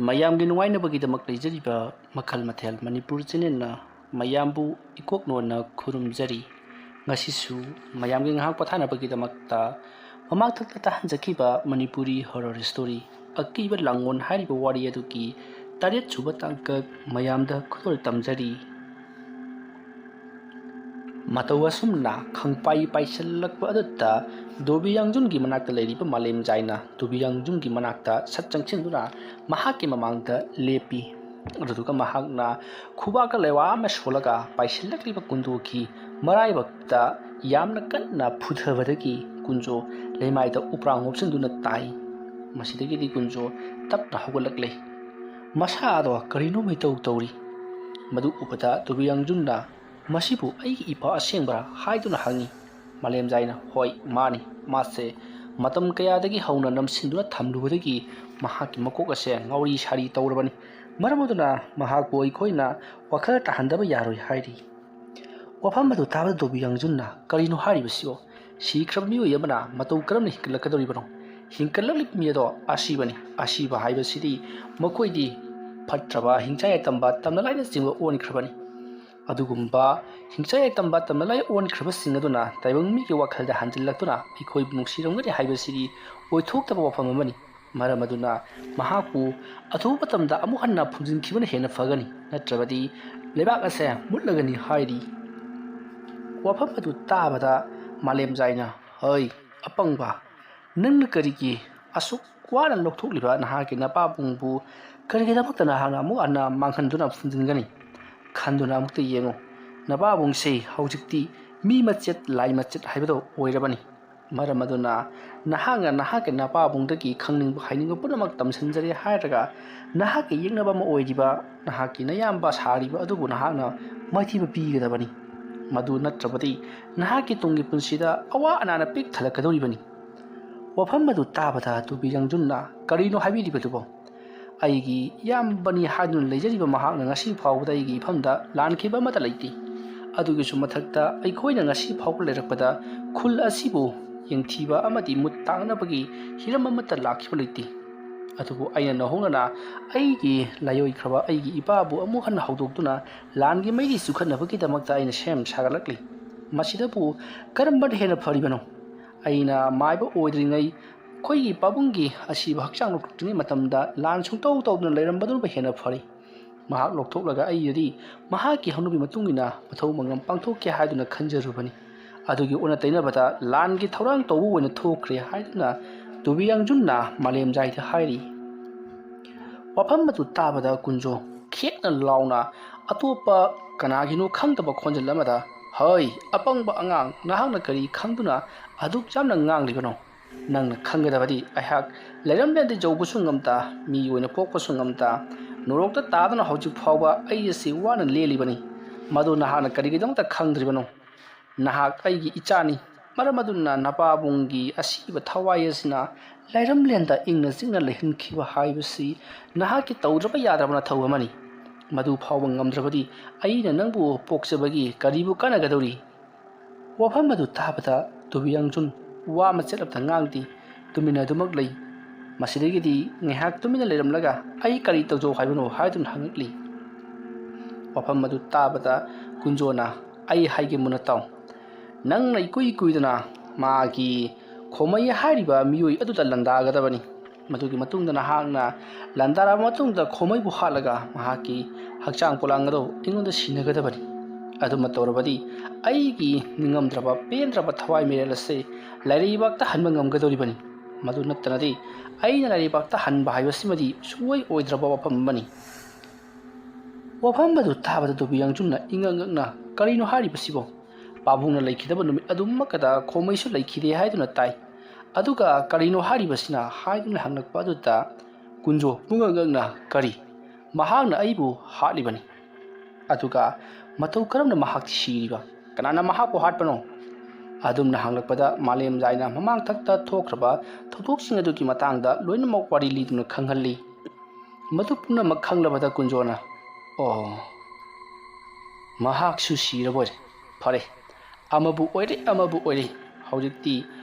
ꯃꯌꯥꯝꯒꯤ ꯅꯨꯡꯉꯥꯏꯅꯕꯒꯤꯗꯃꯛ ꯂꯩꯖꯔꯤꯕ ꯃꯈꯜ ꯃꯊꯦꯜ ꯃꯅꯤꯄꯨꯔ ꯆꯦꯅꯦꯜꯅ ꯃꯌꯥꯝꯕꯨ ꯏꯀꯣꯛꯅꯣꯟꯅ ꯈꯨꯔꯨꯝꯖꯔꯤ꯫ ꯉꯁꯤꯁꯨ ꯃꯌꯥꯝꯒꯤ ꯉꯥꯏꯍꯥꯛ ꯄꯣꯊꯥꯅꯕꯒꯤꯗꯃꯛꯇ ꯃꯃꯥꯡꯊꯛꯇ ꯇꯥꯍꯟꯖꯈꯤꯕ ꯃꯅꯤꯄꯨꯔꯤ ꯍꯣꯔꯔ ꯁ꯭ꯇꯣꯔꯤ ꯑꯀꯤꯕ ꯂꯥꯡꯑꯣꯟ ꯍꯥꯏꯔꯤꯕ ꯋꯥꯔꯤ ꯑꯗꯨꯒꯤ 8ꯁꯨꯕ ꯇꯥꯡꯀꯛ ꯃꯌꯥꯝꯗ ꯈꯨꯗꯣꯜ ꯇꯝꯖꯔꯤ꯫ ꯃꯇꯧ ꯑꯁꯨꯝꯅ ꯈꯪꯄꯥꯏ ꯄꯥꯏꯁꯤꯜꯂꯛꯄ ꯑꯗꯨꯗ ꯗꯣꯕꯤ ꯌꯥꯡꯖꯨꯟꯒꯤ ꯃꯅꯥꯛꯇ ꯂꯩꯔꯤꯕ ꯃꯥꯂꯦꯝꯖꯥꯏꯅ ꯗꯣꯕꯤ ꯌꯥꯡꯖꯨꯟꯒꯤ ꯃꯅꯥꯛꯇ ꯁꯠ ꯆꯪꯁꯤꯟꯗꯨꯅ ꯃꯍꯥꯛꯀꯤ ꯃꯃꯥꯡꯗ ꯂꯦꯞꯄꯤ꯫ ꯑꯗꯨꯗꯨꯒ ꯃꯍꯥꯛꯅ ꯈꯨꯕꯥꯛꯀ ꯂꯩꯋꯥ ꯑꯃ ꯁꯣꯜꯂꯒ ꯄꯥꯏꯁꯤꯜꯂꯛꯂꯤꯕ ꯀꯨꯟꯖꯣꯒꯤ ꯃꯔꯥꯏꯕꯛꯇ ꯌꯥꯝꯅ ꯀꯟꯅ ꯐꯨꯊꯕꯗꯒꯤ ꯀꯨꯟꯖꯣ ꯂꯩꯃꯥꯏꯗ ꯎꯄ꯭ꯔꯥꯡ ꯃꯣꯞꯁꯤꯟꯗꯨꯅ ꯇꯥꯏ꯫ ꯃꯁꯤꯗꯒꯤꯗꯤ ꯀꯨꯟꯖꯣ ꯇꯞꯅ ꯍꯧꯒꯠꯂꯛꯂꯦ꯫ ꯃꯁꯥꯗꯣ ꯀꯔꯤꯅꯣ ꯃꯤꯇꯧ ꯇꯧꯔꯤ꯫ ꯃꯗꯨ ꯎꯕꯗ ꯗꯣꯕꯤ ꯌꯥꯡꯖꯨꯟꯅ "ꯃꯁꯤꯕꯨ ꯑꯩꯒꯤ ꯏꯄꯥ ꯑꯁꯦꯡꯕꯔꯥ?" ꯍꯥꯏꯗꯨꯅ ꯍꯪꯉꯤ꯫ ꯃꯥꯂꯦꯝꯖꯥꯏꯅ "ꯍꯣꯏ ꯃꯥꯅꯤ, ꯃꯥꯁꯦ ꯃꯇꯝ ꯀꯌꯥꯗꯒꯤ ꯍꯧꯅ ꯅꯝꯁꯤꯟꯗꯨꯅ ꯊꯝꯂꯨꯕꯗꯒꯤ ꯃꯍꯥꯛꯀꯤ ꯃꯀꯣꯛ ꯑꯁꯦ ꯉꯥꯎꯔꯤ ꯁꯥꯔꯤ ꯇꯧꯔꯕꯅꯤ꯫ ꯃꯔꯝ ꯑꯗꯨꯅ ꯃꯍꯥꯛꯄꯨ ꯑꯩꯈꯣꯏꯅ ꯋꯥꯈꯜ ꯇꯥꯍꯟꯗꯕ ꯌꯥꯔꯣꯏ" ꯍꯥꯏꯔꯤ꯫ ꯋꯥꯐꯝ ꯑꯗꯨ ꯇꯥꯕꯗ ꯗꯣꯕꯤ ꯌꯥꯡꯖꯨꯟꯅ "ꯀꯔꯤꯅꯣ ꯍꯥꯏꯔꯤꯕꯁꯤꯕꯣ? ꯁꯤꯈ꯭ꯔꯕ ꯃꯤꯑꯣꯏ ꯑꯃꯅ ꯃꯇꯧ ꯀꯔꯝꯅ ꯍꯤꯡꯒꯠꯂꯛꯀꯗꯧꯔꯤꯕꯅꯣ? ꯍꯤꯡꯒꯠꯂꯛꯂꯤꯕ ꯃꯤ ꯑꯗꯣ ꯑꯁꯤꯕꯅꯤ꯫ ꯑꯁꯤꯕ ꯍꯥꯏꯕꯁꯤꯗꯤ ꯃꯈꯣꯏꯗꯤ ꯐꯠꯇ꯭ꯔꯕ ꯍꯤꯡꯆꯥ ꯌꯥꯏꯇꯝꯕ ꯇꯝꯅ ꯂꯥꯏꯅꯆꯤꯡꯕ ꯑꯣꯟꯈ꯭ꯔꯕꯅꯤ꯫ ꯑꯗꯨꯒꯨꯝꯕ ꯍꯤꯡꯆꯥ ꯌꯥꯏꯇꯝꯕ ꯇꯝꯅ ꯂꯥꯏ ꯑꯣꯟꯈ꯭ꯔꯕꯁꯤꯡ ꯑꯗꯨꯅ ꯇꯥꯏꯕꯪ ꯃꯤꯒꯤ ꯋꯥꯈꯜꯗ ꯍꯟꯖꯤꯜꯂꯛꯇꯨꯅ ꯑꯩꯈꯣꯏꯕꯨ ꯅꯨꯡꯁꯤꯔꯝꯒꯅꯤ ꯍꯥꯏꯕꯁꯤꯗꯤ ꯑꯣꯏꯊꯣꯛꯇꯕ ꯋꯥꯐꯝ ꯑꯃꯅꯤ꯫ ꯃꯔꯝ ꯑꯗꯨꯅ ꯃꯍꯥꯛꯄꯨ ꯑꯊꯨꯕ ꯃꯇꯝꯗ ꯑꯃꯨꯛ ꯍꯟꯅ ꯐꯨꯝꯖꯤꯟꯈꯤꯕꯅ ꯍꯦꯟꯅ ꯐꯒꯅꯤ, ꯅꯠꯇ꯭ꯔꯕꯗꯤ ꯂꯩꯕꯥꯛ ꯑꯁꯦ ꯃꯨꯠꯂꯒꯅꯤ" ꯍꯥꯏꯔꯤ꯫ ꯋꯥꯐꯝ ꯑꯗꯨ ꯇꯥꯕꯗ ꯃꯥꯂꯦꯝꯖꯥꯏꯅ "ꯍꯩ ꯑꯄꯪꯕ, ꯅꯪꯅ ꯀꯔꯤꯒꯤ ꯑꯁꯨꯛ ꯋꯥꯅ ꯂꯧꯊꯣꯛꯂꯤꯕ ꯅꯍꯥꯛꯀꯤ ꯅꯄꯥꯕꯨꯡꯕꯨ ꯀꯔꯤꯒꯤꯗꯃꯛꯇ ꯅꯍꯥꯛꯅ ꯑꯃꯨꯛ ꯍꯟꯅ ꯃꯥꯡꯍꯟꯗꯨꯅ ꯐꯨꯝꯖꯤꯟꯒꯅꯤ? ꯈꯟꯗꯨꯅ ꯑꯃꯨꯛꯇ ꯌꯦꯡꯉꯨ꯫ ꯅꯄꯥꯕꯨꯡꯁꯦ ꯍꯧꯖꯤꯛꯇꯤ ꯃꯤ ꯃꯆꯦꯠ ꯂꯥꯏ ꯃꯆꯦꯠ ꯍꯥꯏꯕꯗꯣ ꯑꯣꯏꯔꯕꯅꯤ꯫ ꯃꯔꯝ ꯑꯗꯨꯅ ꯅꯍꯥꯛꯅ ꯅꯍꯥꯛꯀꯤ ꯅꯄꯥꯕꯨꯡꯗꯒꯤ ꯈꯪꯅꯤꯡꯕ ꯍꯩꯅꯤꯡꯕ ꯄꯨꯝꯅꯃꯛ ꯇꯝꯁꯤꯟꯖꯔꯦ ꯍꯥꯏꯔꯒ ꯅꯍꯥꯛꯀꯤ ꯌꯦꯛꯅꯕ ꯑꯃ ꯑꯣꯏꯔꯤꯕ ꯅꯍꯥꯛꯀꯤ ꯅꯌꯥꯝꯕ ꯁꯥꯔꯤꯕ ꯑꯗꯨꯕꯨ ꯅꯍꯥꯛꯅ ꯃꯥꯏꯊꯤꯕ ꯄꯤꯒꯗꯕꯅꯤ꯫ ꯃꯗꯨ ꯅꯠꯇ꯭ꯔꯕꯗꯤ ꯅꯍꯥꯛꯀꯤ ꯇꯨꯡꯒꯤ ꯄꯨꯟꯁꯤꯗ ꯑꯋꯥ ꯑꯅꯥꯅ ꯄꯤꯛ ꯊꯜꯂꯛꯀꯗꯧꯔꯤꯕꯅꯤ꯫ ꯋꯥꯐꯝ ꯑꯗꯨ ꯇꯥꯕꯗ ꯗꯣꯕꯤ ꯌꯥꯡꯖꯨꯟꯅ "ꯀꯔꯤꯅꯣ ꯍꯥꯏꯕꯤꯔꯤꯕꯗꯨꯕꯣ? ꯑꯩꯒꯤ ꯏꯌꯥꯝꯕꯅꯤ ꯍꯥꯏꯗꯨꯅ ꯂꯩꯖꯔꯤꯕ ꯃꯍꯥꯛꯅ ꯉꯁꯤ ꯐꯥꯎꯕꯗ ꯑꯩꯒꯤ ꯏꯐꯝꯗ ꯂꯥꯟꯈꯤꯕ ꯑꯃꯠꯇ ꯂꯩꯇꯦ꯫ ꯑꯗꯨꯒꯤꯁꯨ ꯃꯊꯛꯇ ꯑꯩꯈꯣꯏꯅ ꯉꯁꯤ ꯐꯥꯎꯕ ꯂꯩꯔꯛꯄꯗ ꯈꯨꯜ ꯑꯁꯤꯕꯨ ꯌꯦꯡꯊꯤꯕ ꯑꯃꯗꯤ ꯃꯨꯠ ꯇꯥꯡꯅꯕꯒꯤ ꯍꯤꯔꯝ ꯑꯃꯠꯇ ꯂꯥꯛꯈꯤꯕ ꯂꯩꯇꯦ꯫ ꯑꯗꯨꯕꯨ ꯑꯩꯅ ꯅꯧꯍꯧꯅꯅ ꯑꯩꯒꯤ ꯂꯥꯏꯑꯣꯏꯈ꯭ꯔꯕ ꯑꯩꯒꯤ ꯏꯄꯥꯕꯨ ꯑꯃꯨꯛ ꯍꯟꯅ ꯍꯧꯗꯣꯛꯇꯨꯅ ꯂꯥꯟꯒꯤ ꯃꯩꯔꯤ ꯆꯨꯈꯠꯅꯕꯒꯤꯗꯃꯛꯇ ꯑꯩꯅ ꯁꯦꯝ ꯁꯥꯒꯠꯂꯛꯂꯤ꯫ ꯃꯁꯤꯗꯕꯨ ꯀꯔꯝꯕꯅ ꯍꯦꯟꯅ ꯐꯔꯤꯕꯅꯣ? ꯑꯩꯅ ꯃꯥꯏꯕ ꯑꯣꯏꯗ꯭ꯔꯤꯉꯩ ꯑꯩꯈꯣꯏꯒꯤ ꯄꯥꯕꯨꯡꯒꯤ ꯑꯁꯤꯕ ꯍꯛꯆꯥꯡ ꯂꯧꯊꯣꯛꯇ꯭ꯔꯤꯉꯩ ꯃꯇꯝꯗ ꯂꯥꯟ ꯁꯨꯡꯇꯧ ꯇꯧꯗꯨꯅ ꯂꯩꯔꯝꯕꯗꯨꯅ ꯍꯦꯟꯅ ꯐꯔꯤ꯫ ꯃꯍꯥꯛ ꯂꯧꯊꯣꯛꯂꯒ ꯑꯩꯗꯤ ꯃꯍꯥꯛꯀꯤ ꯍꯧꯅꯕꯤ ꯃꯇꯨꯡꯏꯟꯅ ꯃꯊꯧ ꯃꯉꯝ ꯄꯥꯡꯊꯣꯛꯀꯦ ꯍꯥꯏꯗꯨꯅ ꯈꯟꯖꯔꯨꯕꯅꯤ꯫ ꯑꯗꯨꯒꯤ ꯑꯣꯟꯅ ꯇꯩꯅꯕꯗ ꯂꯥꯟꯒꯤ ꯊꯧꯔꯥꯡ ꯇꯧꯕ ꯑꯣꯏꯅ ꯊꯣꯛꯈ꯭ꯔꯦ" ꯍꯥꯏꯗꯨꯅ ꯗꯣꯕꯤ ꯌꯥꯡꯖꯨꯟꯅ ꯃꯥꯂꯦꯝꯖꯥꯏꯗ ꯍꯥꯏꯔꯤ꯫ ꯋꯥꯐꯝ ꯑꯗꯨ ꯇꯥꯕꯗ ꯀꯨꯟꯖꯣ ꯈꯦꯛꯅ ꯂꯥꯎꯅ ꯑꯇꯣꯞꯄ ꯀꯅꯥꯒꯤꯅꯣ ꯈꯪꯗꯕ ꯈꯣꯟꯖꯦꯜ ꯑꯃꯗ "ꯍꯩ ꯑꯄꯪꯕ ꯑꯉꯥꯡ, ꯅꯍꯥꯛꯅ ꯀꯔꯤ ꯈꯪꯗꯨꯅ ꯑꯗꯨꯛ ꯌꯥꯝꯅ ꯉꯥꯡꯂꯤꯕꯅꯣ? ꯅꯪꯅ ꯈꯪꯒꯗꯕꯗꯤ ꯑꯩꯍꯥꯛ ꯂꯩꯔꯝꯂꯦꯟꯗ ꯌꯧꯕꯁꯨ ꯉꯝꯗ, ꯃꯤ ꯑꯣꯏꯅ ꯄꯣꯛꯄꯁꯨ ꯉꯝꯗ, ꯅꯣꯔꯣꯛꯇ ꯇꯥꯗꯨꯅ ꯍꯧꯖꯤꯛ ꯐꯥꯎꯕ ꯑꯩ ꯑꯁꯤ ꯋꯥꯅ ꯂꯦꯜꯂꯤꯕꯅꯤ꯫ ꯃꯗꯨ ꯅꯍꯥꯛꯅ ꯀꯔꯤꯒꯤꯗꯃꯛꯇ ꯈꯪꯗ꯭ꯔꯤꯕꯅꯣ? ꯅꯍꯥꯛ ꯑꯩꯒꯤ ꯏꯆꯥꯅꯤ꯫ ꯃꯔꯝ ꯑꯗꯨꯅ ꯅꯄꯥꯕꯨꯡꯒꯤ ꯑꯁꯤꯕ ꯊꯋꯥꯏ ꯑꯁꯤꯅ ꯂꯩꯔꯝꯂꯦꯟꯗ ꯏꯪꯅ ꯆꯤꯛꯅ ꯂꯩꯍꯟꯈꯤꯕ ꯍꯥꯏꯕꯁꯤ ꯅꯍꯥꯛꯀꯤ ꯇꯧꯗ꯭ꯔꯕ ꯌꯥꯗ꯭ꯔꯕ ꯃꯊꯧ ꯑꯃꯅꯤ꯫ ꯃꯗꯨ ꯐꯥꯎꯕ ꯉꯝꯗ꯭ꯔꯕꯗꯤ ꯑꯩꯅ ꯅꯪꯕꯨ ꯄꯣꯛꯆꯕꯒꯤ ꯀꯔꯤꯕꯨ ꯀꯥꯟꯅꯒꯗꯧꯔꯤ?" ꯋꯥꯐꯝ ꯑꯗꯨ ꯇꯥꯕꯗ ꯗꯣꯕꯤ ꯌꯥꯡꯖꯨꯟ ꯋꯥ ꯃꯆꯦꯠ ꯑꯃꯠꯇ ꯉꯥꯡꯗꯦ, ꯇꯨꯃꯤꯟꯅ ꯑꯗꯨꯃꯛ ꯂꯩ꯫ ꯃꯁꯤꯗꯒꯤꯗꯤ ꯉꯥꯏꯍꯥꯛ ꯇꯨꯃꯤꯟꯅ ꯂꯩꯔꯝꯂꯒ "ꯑꯩ ꯀꯔꯤ ꯇꯧꯖꯧ ꯍꯥꯏꯕꯅꯣ?" ꯍꯥꯏꯗꯨꯅ ꯍꯪꯉꯛꯂꯤ꯫ ꯋꯥꯐꯝ ꯑꯗꯨ ꯇꯥꯕꯗ ꯀꯨꯟꯖꯣꯅ "ꯑꯩ ꯍꯥꯏꯒꯦ ꯃꯨꯟꯅ ꯇꯥꯎ꯫ ꯅꯪꯅ ꯏꯀꯨꯏ ꯀꯨꯏꯗꯅ ꯃꯥꯒꯤ ꯈꯣꯃꯩ ꯍꯥꯏꯔꯤꯕ ꯃꯤꯑꯣꯏ ꯑꯗꯨꯗ ꯂꯥꯟꯗꯥꯒꯗꯕꯅꯤ꯫ ꯃꯗꯨꯒꯤ ꯃꯇꯨꯡꯗ ꯅꯍꯥꯛꯅ ꯂꯥꯟꯗꯥꯔꯕ ꯃꯇꯨꯡꯗ ꯈꯣꯃꯩꯕꯨ ꯍꯥꯠꯂꯒ ꯃꯍꯥꯛꯀꯤ ꯍꯛꯆꯥꯡ ꯄꯣꯂꯥꯡ ꯑꯗꯨ ꯑꯩꯉꯣꯟꯗ ꯁꯤꯟꯅꯒꯗꯕꯅꯤ꯫ ꯑꯗꯨꯃ ꯇꯧꯔꯕꯗꯤ ꯑꯩꯒꯤ ꯅꯤꯡꯉꯝꯗ꯭ꯔꯕ ꯄꯦꯟꯗ꯭ꯔꯕ ꯊꯋꯥꯏ ꯃꯤꯔꯦꯜ ꯑꯁꯤ ꯂꯥꯏꯔꯩꯕꯥꯛꯇ ꯍꯟꯕ ꯉꯝꯒꯗꯧꯔꯤꯕꯅꯤ꯫ ꯃꯗꯨ ꯅꯠꯇꯅꯗꯤ ꯑꯩꯅ ꯂꯥꯏꯔꯩꯕꯥꯛꯇ ꯍꯟꯕ ꯍꯥꯏꯕꯁꯤꯃꯗꯤ ꯁꯨꯡꯑꯣꯏ ꯑꯣꯏꯗ꯭ꯔꯕ ꯋꯥꯐꯝ ꯑꯃꯅꯤ." ꯋꯥꯐꯝ ꯑꯗꯨ ꯇꯥꯕꯗ ꯗꯣꯕꯤ ꯌꯥꯡꯖꯨꯟꯅ ꯏꯉꯛ ꯉꯛꯅ "ꯀꯔꯤꯅꯣ ꯍꯥꯏꯔꯤꯕꯁꯤꯕꯣ? ꯄꯥꯕꯨꯡꯅ ꯂꯩꯈꯤꯗꯕ ꯅꯨꯃꯤꯠ ꯑꯗꯨꯃꯛꯀꯗ ꯈꯣꯃꯩꯁꯨ ꯂꯩꯈꯤꯗꯦ ꯍꯥꯏꯗꯨꯅ ꯇꯥꯏ꯫ ꯑꯗꯨꯒ ꯀꯔꯤꯅꯣ ꯍꯥꯏꯔꯤꯕꯁꯤꯅ?" ꯍꯥꯏꯗꯨꯅ ꯍꯪꯂꯛꯄ ꯑꯗꯨꯗ ꯀꯨꯟꯖꯣ ꯄꯨꯡꯉꯛ ꯉꯛꯅ "ꯀꯔꯤ? ꯃꯍꯥꯛꯅ ꯑꯩꯕꯨ ꯍꯥꯠꯂꯤꯕꯅꯤ꯫ ꯑꯗꯨꯒ ꯃꯇꯧ ꯀꯔꯝꯅ ꯃꯍꯥꯛꯇꯤ ꯁꯤꯔꯤꯕ? ꯀꯅꯥꯅ ꯃꯍꯥꯛꯄꯨ ꯍꯥꯠꯄꯅꯣ?" ꯑꯗꯨꯝꯅ ꯍꯪꯂꯛꯄꯗ ꯃꯥꯂꯦꯝꯖꯥꯏꯅ ꯃꯃꯥꯡꯊꯛꯇ ꯊꯣꯛꯈ꯭ꯔꯕ ꯊꯧꯗꯣꯛꯁꯤꯡ ꯑꯗꯨꯒꯤ ꯃꯇꯥꯡꯗ ꯂꯣꯏꯅꯃꯛ ꯋꯥꯔꯤ ꯂꯤꯗꯨꯅ ꯈꯪꯍꯜꯂꯤ꯫ ꯃꯗꯨ ꯄꯨꯝꯅꯃꯛ ꯈꯪꯂꯕꯗ ꯀꯨꯟꯖꯣꯅ "ꯑꯣ, ꯃꯍꯥꯛꯁꯨ ꯁꯤꯔꯕꯣꯏꯔꯦ꯫ ꯐꯔꯦ, ꯑꯃꯕꯨ ꯑꯣꯏꯔꯦ ꯑꯃꯕꯨ ꯑꯣꯏꯔꯦ, ꯍꯧꯖꯤꯛꯇꯤ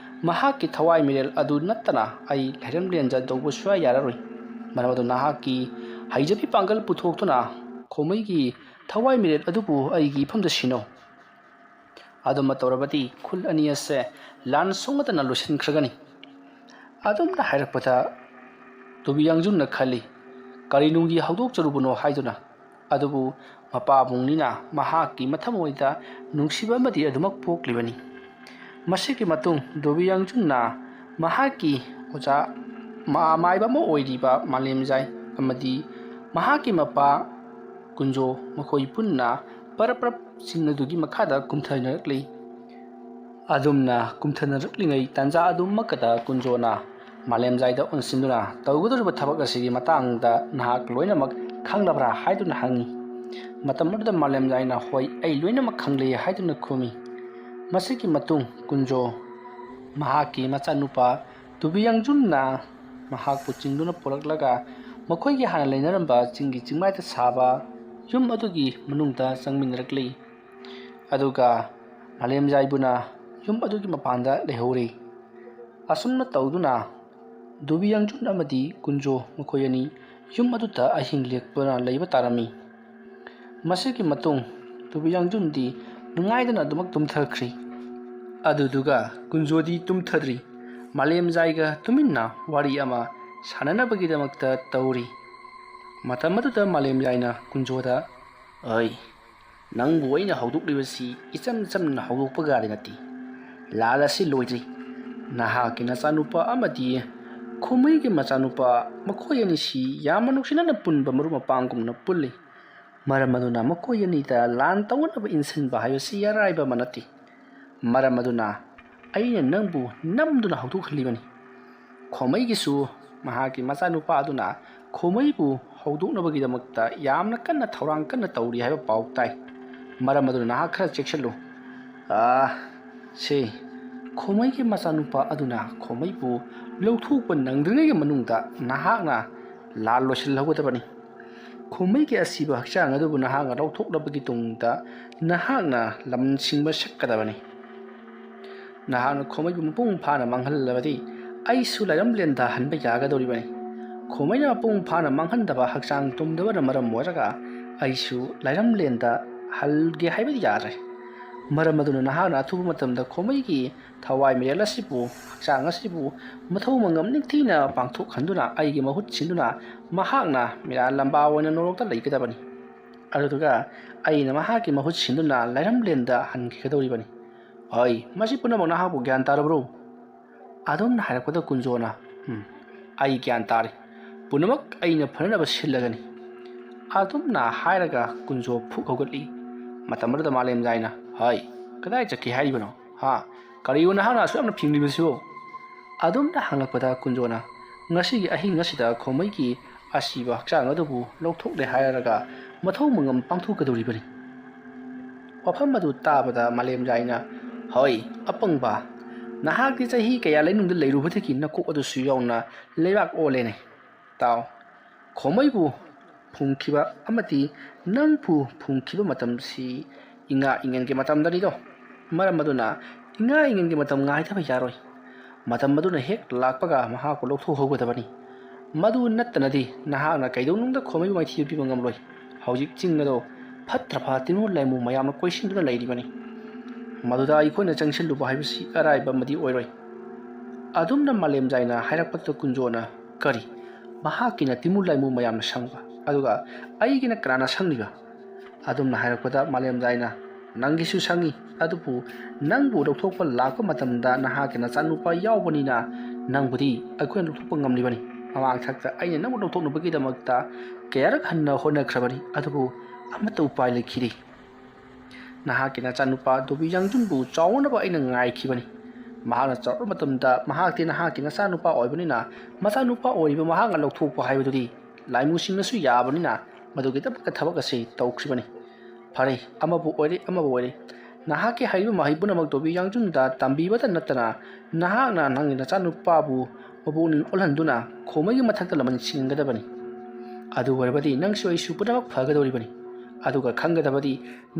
ꯃꯍꯥꯛꯀꯤ ꯊꯋꯥꯏ ꯃꯤꯔꯦꯜ ꯑꯗꯨ ꯅꯠꯇꯅ ꯑꯩ ꯂꯩꯔꯝꯂꯦꯟꯗ ꯌꯧꯕ ꯁꯨꯡꯌꯥ ꯌꯥꯔꯔꯣꯏ꯫ ꯃꯔꯝ ꯑꯗꯨꯅ ꯅꯍꯥꯛꯀꯤ ꯍꯩꯖꯕꯤ ꯄꯥꯡꯒꯜ ꯄꯨꯊꯣꯛꯇꯨꯅ ꯈꯣꯃꯩꯒꯤ ꯊꯋꯥꯏ ꯃꯤꯔꯦꯞ ꯑꯗꯨꯕꯨ ꯑꯩꯒꯤ ꯏꯐꯝꯗ ꯁꯤꯟꯅꯧ ꯑꯗꯨꯝꯅ ꯇꯧꯔꯕꯗꯤ ꯈꯨꯜ ꯑꯅꯤ ꯑꯁꯦ ꯂꯥꯟ ꯁꯣꯛꯅꯗꯅ ꯂꯣꯏꯁꯤꯟꯈ꯭ꯔꯒꯅꯤ ꯑꯗꯨꯝꯅ ꯍꯥꯏꯔꯛꯄꯗ ꯇꯨꯕꯤ ꯌꯥꯡꯖꯨꯡꯅ ꯈꯜꯂꯤ ꯀꯔꯤꯅꯨꯡꯒꯤ ꯍꯧꯗꯣꯛꯆꯔꯨꯕꯅꯣ ꯍꯥꯏꯗꯨꯅ ꯑꯗꯨꯕꯨ ꯃꯄꯥꯕꯨꯡꯅꯤꯅ ꯃꯍꯥꯛꯀꯤ ꯃꯊꯃꯣꯏꯗ ꯅꯨꯡꯁꯤꯕ ꯑꯃꯗꯤ ꯑꯗꯨꯃꯛ ꯄꯣꯛꯂꯤꯕꯅꯤ ꯃꯁꯤꯒꯤ ꯃꯇꯨꯡ ꯗꯣꯕꯤ ꯌꯥꯡꯖꯨꯡꯅ ꯃꯍꯥꯛꯀꯤ ꯑꯣꯖꯥ ꯃꯥꯏꯕ ꯑꯃ ꯑꯣꯏꯔꯤꯕ ꯃꯥꯂꯦꯝꯖꯥꯏ ꯑꯃꯗꯤ ꯃꯍꯥꯛꯀꯤ ꯃꯄꯥ ꯀꯨꯟꯖꯣ ꯃꯈꯣꯏ ꯄꯨꯟꯅ ꯄꯔꯞ ꯄꯔꯞ ꯆꯤꯡ ꯑꯗꯨꯒꯤ ꯃꯈꯥꯗ ꯀꯨꯝꯊꯅꯔꯛꯂꯤ ꯑꯗꯨꯝꯅ ꯀꯨꯝꯊꯅꯔꯛꯂꯤꯉꯩ ꯇꯥꯟꯖꯥ ꯑꯗꯨꯃꯛꯀꯗ ꯀꯨꯟꯖꯣꯅ ꯃꯥꯂꯦꯝꯖꯥꯏꯗ ꯑꯣꯟꯁꯤꯟꯗꯨꯅ ꯇꯧꯒꯗꯧꯔꯤꯕ ꯊꯕꯛ ꯑꯁꯤꯒꯤ ꯃꯇꯥꯡꯗ ꯅꯍꯥꯛ ꯂꯣꯏꯅꯃꯛ ꯈꯪꯂꯕ꯭ꯔꯥ ꯍꯥꯏꯗꯨꯅ ꯍꯪꯉꯤ ꯃꯇꯝ ꯑꯗꯨꯗ ꯃꯥꯂꯦꯝꯖꯥꯏꯅ ꯍꯣꯏ ꯑꯩ ꯂꯣꯏꯅꯃꯛ ꯈꯪꯂꯦ ꯍꯥꯏꯗꯨꯅ ꯈꯨꯝꯃꯤ ꯃꯁꯤꯒꯤ ꯃꯇꯨꯡ ꯀꯨꯟꯖꯣ ꯃꯍꯥꯛꯀꯤ ꯃꯆꯥꯅꯨꯄꯥ ꯇꯨꯕꯤ ꯌꯥꯡꯖꯨꯡꯅ ꯃꯍꯥꯛꯄꯨ ꯆꯤꯡꯗꯨꯅ ꯄꯨꯔꯛꯂꯒ ꯃꯈꯣꯏꯒꯤ ꯍꯥꯟꯅ ꯂꯩꯅꯔꯝꯕ ꯆꯤꯡꯒꯤ ꯆꯤꯡꯃꯥꯏꯗ ꯁꯥꯕ ꯌꯨꯝ ꯑꯗꯨꯒꯤ ꯃꯅꯨꯡꯗ ꯆꯪꯃꯤꯟꯅꯔꯛꯂꯤ ꯑꯗꯨꯒ ꯃꯥꯂꯦꯝꯖꯥꯏꯕꯨꯅ ꯌꯨꯝ ꯑꯗꯨꯒꯤ ꯃꯄꯥꯟꯗ ꯂꯩꯍꯧꯔꯤ ꯑꯁꯨꯝꯅ ꯇꯧꯗꯨꯅ ꯗꯣꯕꯤ ꯌꯥꯡꯖꯨꯡ ꯑꯃꯗꯤ ꯀꯨꯟꯖꯣ ꯃꯈꯣꯏ ꯑꯅꯤ ꯌꯨꯝ ꯑꯗꯨꯗ ꯑꯍꯤꯡ ꯂꯦꯛꯇꯨꯅ ꯂꯩꯕ ꯇꯥꯔꯝꯃꯤ ꯃꯁꯤꯒꯤ ꯃꯇꯨꯡ ꯗꯣꯕꯤ ꯌꯥꯡꯖꯨꯡꯗꯤ ꯅꯨꯡꯉꯥꯏꯗꯅ ꯑꯗꯨꯃꯛ ꯇꯨꯝꯊꯈ꯭ꯔꯤ ꯑꯗꯨꯗꯨꯒ ꯀꯨꯟꯖꯣꯗꯤ ꯇꯨꯝꯊꯗ꯭ꯔꯤ ꯃꯥꯂꯦꯝꯖꯥꯏꯒ ꯇꯨꯃꯤꯟꯅ ꯋꯥꯔꯤ ꯑꯃ ꯁꯥꯟꯅꯅꯕꯒꯤꯗꯃꯛꯇ ꯇꯧꯔꯤ ꯃꯇꯝ ꯑꯗꯨꯗ ꯃꯥꯂꯦꯝꯖꯥꯏꯅ ꯀꯨꯟꯖꯣꯗ ꯑꯩ ꯅꯪꯕꯨ ꯑꯩꯅ ꯍꯧꯗꯣꯛꯂꯤꯕꯁꯤ ꯏꯆꯝ ꯆꯝꯅ ꯍꯧꯗꯣꯛꯄꯒꯗꯤ ꯅꯠꯇꯦ ꯂꯥꯜ ꯑꯁꯤ ꯂꯣꯏꯗ꯭ꯔꯤ ꯅꯍꯥꯛꯀꯤ ꯅꯆꯥꯅꯨꯄꯥ ꯑꯃꯗꯤ ꯈꯣꯃꯩꯒꯤ ꯃꯆꯥꯅꯨꯄꯥ ꯃꯈꯣꯏ ꯑꯅꯤꯁꯤ ꯌꯥꯝꯅ ꯅꯨꯡꯁꯤꯅꯅ ꯄꯨꯟꯕ ꯃꯔꯨꯞ ꯃꯄꯥꯡꯒꯨꯝꯅ ꯄꯨꯜꯂꯤ ꯃꯔꯝ ꯑꯗꯨꯅ ꯃꯈꯣꯏ ꯑꯅꯤꯗ ꯂꯥꯟ ꯇꯧꯅꯕ ꯏꯟꯁꯤꯟꯕ ꯍꯥꯏꯕꯁꯤ ꯑꯔꯥꯏꯕ ꯑꯃ ꯅꯠꯇꯦ ꯃꯔꯝ ꯑꯗꯨꯅ ꯑꯩꯅ ꯅꯪꯕꯨ ꯅꯝꯗꯨꯅ ꯍꯧꯗꯣꯛꯍꯜꯂꯤꯕꯅꯤ ꯈꯣꯃꯩꯒꯤꯁꯨ ꯃꯍꯥꯛꯀꯤ ꯃꯆꯥꯅꯨꯄꯥ ꯑꯗꯨꯅ ꯈꯣꯃꯩꯕꯨ ꯍꯧꯗꯣꯛꯅꯕꯒꯤꯗꯃꯛꯇ ꯌꯥꯝꯅ ꯀꯟꯅ ꯊꯧꯔꯥꯡ ꯀꯟꯅ ꯇꯧꯔꯤ ꯍꯥꯏꯕ ꯄꯥꯎ ꯇꯥꯏ ꯃꯔꯝ ꯑꯗꯨꯅ ꯅꯍꯥꯛ ꯈꯔ ꯆꯦꯛꯁꯤꯜꯂꯨ ꯁꯤ ꯈꯣꯃꯩꯒꯤ ꯃꯆꯥꯅꯨꯄꯥ ꯑꯗꯨꯅ ꯈꯣꯃꯩꯕꯨ ꯂꯧꯊꯣꯛꯄ ꯅꯪꯗ꯭ꯔꯤꯉꯩꯒꯤ ꯃꯅꯨꯡꯗ ꯅꯍꯥꯛꯅ ꯂꯥꯟ ꯂꯣꯏꯁꯤꯜꯍꯧꯒꯗꯕꯅꯤ ꯈꯣꯃꯩꯒꯤ ꯑꯁꯤꯕ ꯍꯛꯆꯥꯡ ꯑꯗꯨꯕꯨ ꯅꯍꯥꯛꯅ ꯂꯧꯊꯣꯛꯂꯕꯒꯤ ꯇꯨꯡꯗ ꯅꯍꯥꯛꯅ ꯂꯝꯁꯤꯡꯕ ꯁꯛꯀꯗꯕꯅꯤ ꯅꯍꯥꯛꯅ ꯈꯣꯃꯩꯕꯨ ꯃꯄꯨꯡ ꯐꯥꯅ ꯃꯥꯡꯍꯜꯂꯕꯗꯤ ꯑꯩꯁꯨ ꯂꯩꯔꯝꯂꯦꯟꯗ ꯍꯟꯕ ꯌꯥꯒꯗꯧꯔꯤꯕꯅꯤ ꯈꯣꯃꯩꯅ ꯃꯄꯨꯡ ꯐꯥꯅ ꯃꯥꯡꯍꯟꯗꯕ ꯍꯛꯆꯥꯡ ꯇꯨꯝꯗꯕꯅ ꯃꯔꯝ ꯑꯣꯏꯔꯒ ꯑꯩꯁꯨ ꯂꯩꯔꯝꯂꯦꯟꯗ ꯍꯜꯒꯦ ꯍꯥꯏꯕꯗꯤ ꯌꯥꯗ꯭ꯔꯦ ꯃꯔꯝ ꯑꯗꯨꯅ ꯅꯍꯥꯛꯅ ꯑꯊꯨꯕ ꯃꯇꯝꯗ ꯈꯣꯃꯩꯒꯤ ꯊꯋꯥꯏ ꯃꯤꯔꯦꯜ ꯑꯁꯤꯕꯨ ꯍꯛꯆꯥꯡ ꯑꯁꯤꯕꯨ ꯃꯊꯧ ꯃꯉꯝ ꯅꯤꯡꯊꯤꯅ ꯄꯥꯡꯊꯣꯛꯍꯟꯗꯨꯅ ꯑꯩꯒꯤ ꯃꯍꯨꯠ ꯁꯤꯟꯗꯨꯅ ꯃꯍꯥꯛꯅ ꯃꯤꯔꯥꯜ ꯂꯝꯕꯥ ꯑꯣꯏꯅ ꯅꯣꯔꯣꯛꯇ ꯂꯩꯒꯗꯕꯅꯤ ꯑꯗꯨꯗꯨꯒ ꯑꯩꯅ ꯃꯍꯥꯛꯀꯤ ꯃꯍꯨꯠ ꯁꯤꯟꯗꯨꯅ ꯂꯩꯔꯝꯂꯦꯟꯗ ꯍꯟꯈꯤꯒꯗꯧꯔꯤꯕꯅꯤ ꯍꯣꯏ ꯃꯁꯤ ꯄꯨꯝꯅꯃꯛ ꯅꯍꯥꯛꯄꯨ ꯒ꯭ꯌꯥꯟ ꯇꯥꯔꯕ꯭ꯔꯣ ꯑꯗꯨꯝꯅ ꯍꯥꯏꯔꯛꯄꯗ ꯀꯨꯟꯖꯣꯅ ꯑꯩ ꯒ꯭ꯌꯥꯟ ꯇꯥꯔꯤ ꯄꯨꯝꯅꯃꯛ ꯑꯩꯅ ꯐꯅꯅꯕ ꯁꯤꯜꯂꯒꯅꯤ ꯑꯗꯨꯝꯅ ꯍꯥꯏꯔꯒ ꯀꯨꯟꯖꯣ ꯐꯨꯛ ꯍꯧꯒꯠꯂꯤ ꯃꯇꯝ ꯑꯗꯨꯗ ꯃꯥꯂꯦꯝꯖꯥꯏꯅ ꯍꯣꯏ ꯀꯗꯥꯏ ꯆꯠꯀꯦ ꯍꯥꯏꯔꯤꯕꯅꯣ ꯀꯔꯤꯒꯤꯅꯣ ꯅꯍꯥꯛꯅ ꯑꯁꯨꯛ ꯌꯥꯝꯅ ꯐꯤꯡꯂꯤꯕꯁꯤꯕꯣ ꯑꯗꯨꯝꯅ ꯍꯪꯂꯛꯄꯗ ꯀꯨꯟꯖꯣꯅ ꯉꯁꯤꯒꯤ ꯑꯍꯤꯡ ꯑꯁꯤꯗ ꯈꯣꯃꯩꯒꯤ ꯑꯁꯤꯕ ꯍꯛꯆꯥꯡ ꯑꯗꯨꯕꯨ ꯂꯧꯊꯣꯛꯂꯦ ꯍꯥꯏꯔꯒ ꯃꯊꯧ ꯃꯉꯝ ꯄꯥꯡꯊꯣꯛꯀꯗꯧꯔꯤꯕꯅꯤ ꯋꯥꯐꯝ ꯑꯗꯨ ꯇꯥꯕꯗ ꯃꯥꯂꯦꯝꯖꯥꯏꯅ ꯍꯣꯏ ꯑꯄꯪꯕ ꯅꯍꯥꯛꯇꯤ ꯆꯍꯤ ꯀꯌꯥ ꯂꯩꯅꯨꯡꯗ ꯂꯩꯔꯨꯕꯗꯒꯤ ꯅꯀꯣꯛ ꯑꯗꯨꯁꯨ ꯌꯥꯎꯅ ꯂꯩꯕꯥꯛ ꯑꯣꯜꯂꯦꯅꯦ ꯇꯥꯎ ꯈꯣꯃꯩꯕꯨ ꯐꯨꯝꯈꯤꯕ ꯑꯃꯗꯤ ꯅꯪꯕꯨ ꯐꯨꯝꯈꯤꯕ ꯃꯇꯝꯁꯤ ꯏꯉꯥ ꯏꯉꯦꯟꯒꯤ ꯃꯇꯝꯗꯅꯤꯗꯣ ꯃꯔꯝ ꯑꯗꯨꯅ ꯏꯉꯥ ꯏꯉꯦꯟꯒꯤ ꯃꯇꯝ ꯉꯥꯏꯗꯕ ꯌꯥꯔꯣꯏ ꯃꯇꯝ ꯑꯗꯨꯅ ꯍꯦꯛ ꯂꯥꯛꯄꯒ ꯃꯍꯥꯛꯄꯨ ꯂꯧꯊꯣꯛꯍꯧꯒꯗꯕꯅꯤ ꯃꯗꯨ ꯅꯠꯇꯅꯗꯤ ꯅꯍꯥꯛꯅ ꯀꯩꯗꯧꯅꯨꯡꯗ ꯈꯣꯃꯩꯕꯨ ꯃꯥꯏꯊꯤꯕ ꯄꯤꯕ ꯉꯝꯂꯣꯏ ꯍꯧꯖꯤꯛ ꯆꯤꯡ ꯑꯗꯣ ꯐꯠꯇ꯭ꯔꯕ ꯇꯤꯡꯅꯨ ꯂꯩꯃꯨ ꯃꯌꯥꯝꯅ ꯀꯣꯏꯁꯤꯟꯗꯨꯅ ꯂꯩꯔꯤꯕꯅꯤ ꯃꯗꯨꯗ ꯑꯩꯈꯣꯏꯅ ꯆꯪꯁꯤꯜꯂꯨꯕ ꯍꯥꯏꯕꯁꯤ ꯑꯔꯥꯏꯕ ꯑꯃꯗꯤ ꯑꯣꯏꯔꯣꯏ ꯑꯗꯨꯝꯅ ꯃꯥꯂꯦꯝꯖꯥꯏꯅ ꯍꯥꯏꯔꯛꯄꯗ ꯀꯨꯟꯖꯣꯅ ꯀꯔꯤ ꯃꯍꯥꯛꯀꯤꯅ ꯇꯤꯃꯨ ꯂꯩꯃꯨ ꯃꯌꯥꯝꯅ ꯁꯪꯕ ꯑꯗꯨꯒ ꯑꯩꯒꯤꯅ ꯀꯅꯥꯅ ꯁꯪꯂꯤꯕ ꯑꯗꯨꯝꯅ ꯍꯥꯏꯔꯛꯄꯗ ꯃꯥꯂꯦꯝꯖꯥꯏꯅ ꯅꯪꯒꯤꯁꯨ ꯁꯪꯉꯤ ꯑꯗꯨꯕꯨ ꯅꯪꯕꯨ ꯂꯧꯊꯣꯛꯄ ꯂꯥꯛꯄ ꯃꯇꯝꯗ ꯅꯍꯥꯛꯀꯤ ꯅꯆꯥꯅꯨꯄꯥ ꯌꯥꯎꯕꯅꯤꯅ ꯅꯪꯕꯨꯗꯤ ꯑꯩꯈꯣꯏꯅ ꯂꯧꯊꯣꯛꯄ ꯉꯝꯂꯤꯕꯅꯤ ꯃꯃꯥꯡ ꯊꯛꯇ ꯑꯩꯅ ꯅꯪꯕꯨ ꯂꯧꯊꯣꯛꯅꯕꯒꯤꯗꯃꯛꯇ ꯀꯌꯥꯔꯛ ꯍꯟꯅ ꯍꯣꯠꯅꯈ꯭ꯔꯕꯅꯤ ꯑꯗꯨꯕꯨ ꯑꯃꯠꯇ ꯎꯄꯥꯏ ꯂꯩꯈꯤꯗꯦ ꯅꯍꯥꯛꯀꯤ ꯅꯆꯥꯅꯨꯄꯥ ꯗꯣꯕꯤ ꯌꯥꯡꯖꯨꯡꯕꯨ ꯆꯥꯎꯅꯕ ꯑꯩꯅ ꯉꯥꯏꯈꯤꯕꯅꯤ ꯃꯍꯥꯛꯅ ꯆꯥꯎꯔꯕ ꯃꯇꯝꯗ ꯃꯍꯥꯛꯇꯤ ꯅꯍꯥꯛꯀꯤ ꯅꯆꯥꯅꯨꯄꯥ ꯑꯣꯏꯕꯅꯤನ ꯃꯆꯥꯅꯨꯄꯥ ꯑꯣꯏꯔꯤꯕ ꯃꯍꯥꯛꯅ ꯂꯧꯊꯣꯛꯄ ꯍꯥꯏꯕꯗꯨꯗꯤ ꯂꯥꯏꯃꯨꯁꯤꯡꯅꯁꯨ ꯌꯥꯕꯅꯤꯅ ꯃꯗꯨꯒꯤꯗꯃꯛꯇ ꯊꯕꯛ ꯑꯁꯤ ꯇꯧꯈ꯭ꯔꯤꯕꯅꯤ ꯐꯔꯦ ꯑꯃꯕꯨ ꯑꯣꯏꯔꯦ ꯅꯍꯥꯛꯀꯤ ꯍꯩꯔꯤꯕ ꯃꯍꯩ ꯄꯨꯝꯅꯃꯛ ꯗꯣꯕꯤ ꯌꯥꯡꯖꯨꯡꯗ ꯇꯝꯕꯤꯕꯇ ꯅꯠꯇꯅ ꯅꯍꯥꯛꯅ ꯅꯪꯒꯤ ꯅꯆꯥꯅꯨꯄꯥꯕꯨ ꯃꯄꯨꯛꯅꯤꯡ ꯑꯣꯜꯍꯟꯗꯨꯅ ꯈꯣꯃꯩꯒꯤ ꯃꯊꯛꯇ ꯂꯃꯟ ꯁꯤꯡꯒꯗꯕꯅꯤ ꯑꯗꯨ ꯑꯣꯏꯔꯕꯗꯤ ꯅꯪꯁꯨ ꯑꯩꯁꯨ ꯄꯨꯝꯅꯃꯛ ꯐꯒꯗꯧꯔꯤꯕꯅꯤ ꯑꯗꯨꯒ ꯈꯪꯒꯗꯕꯗꯤ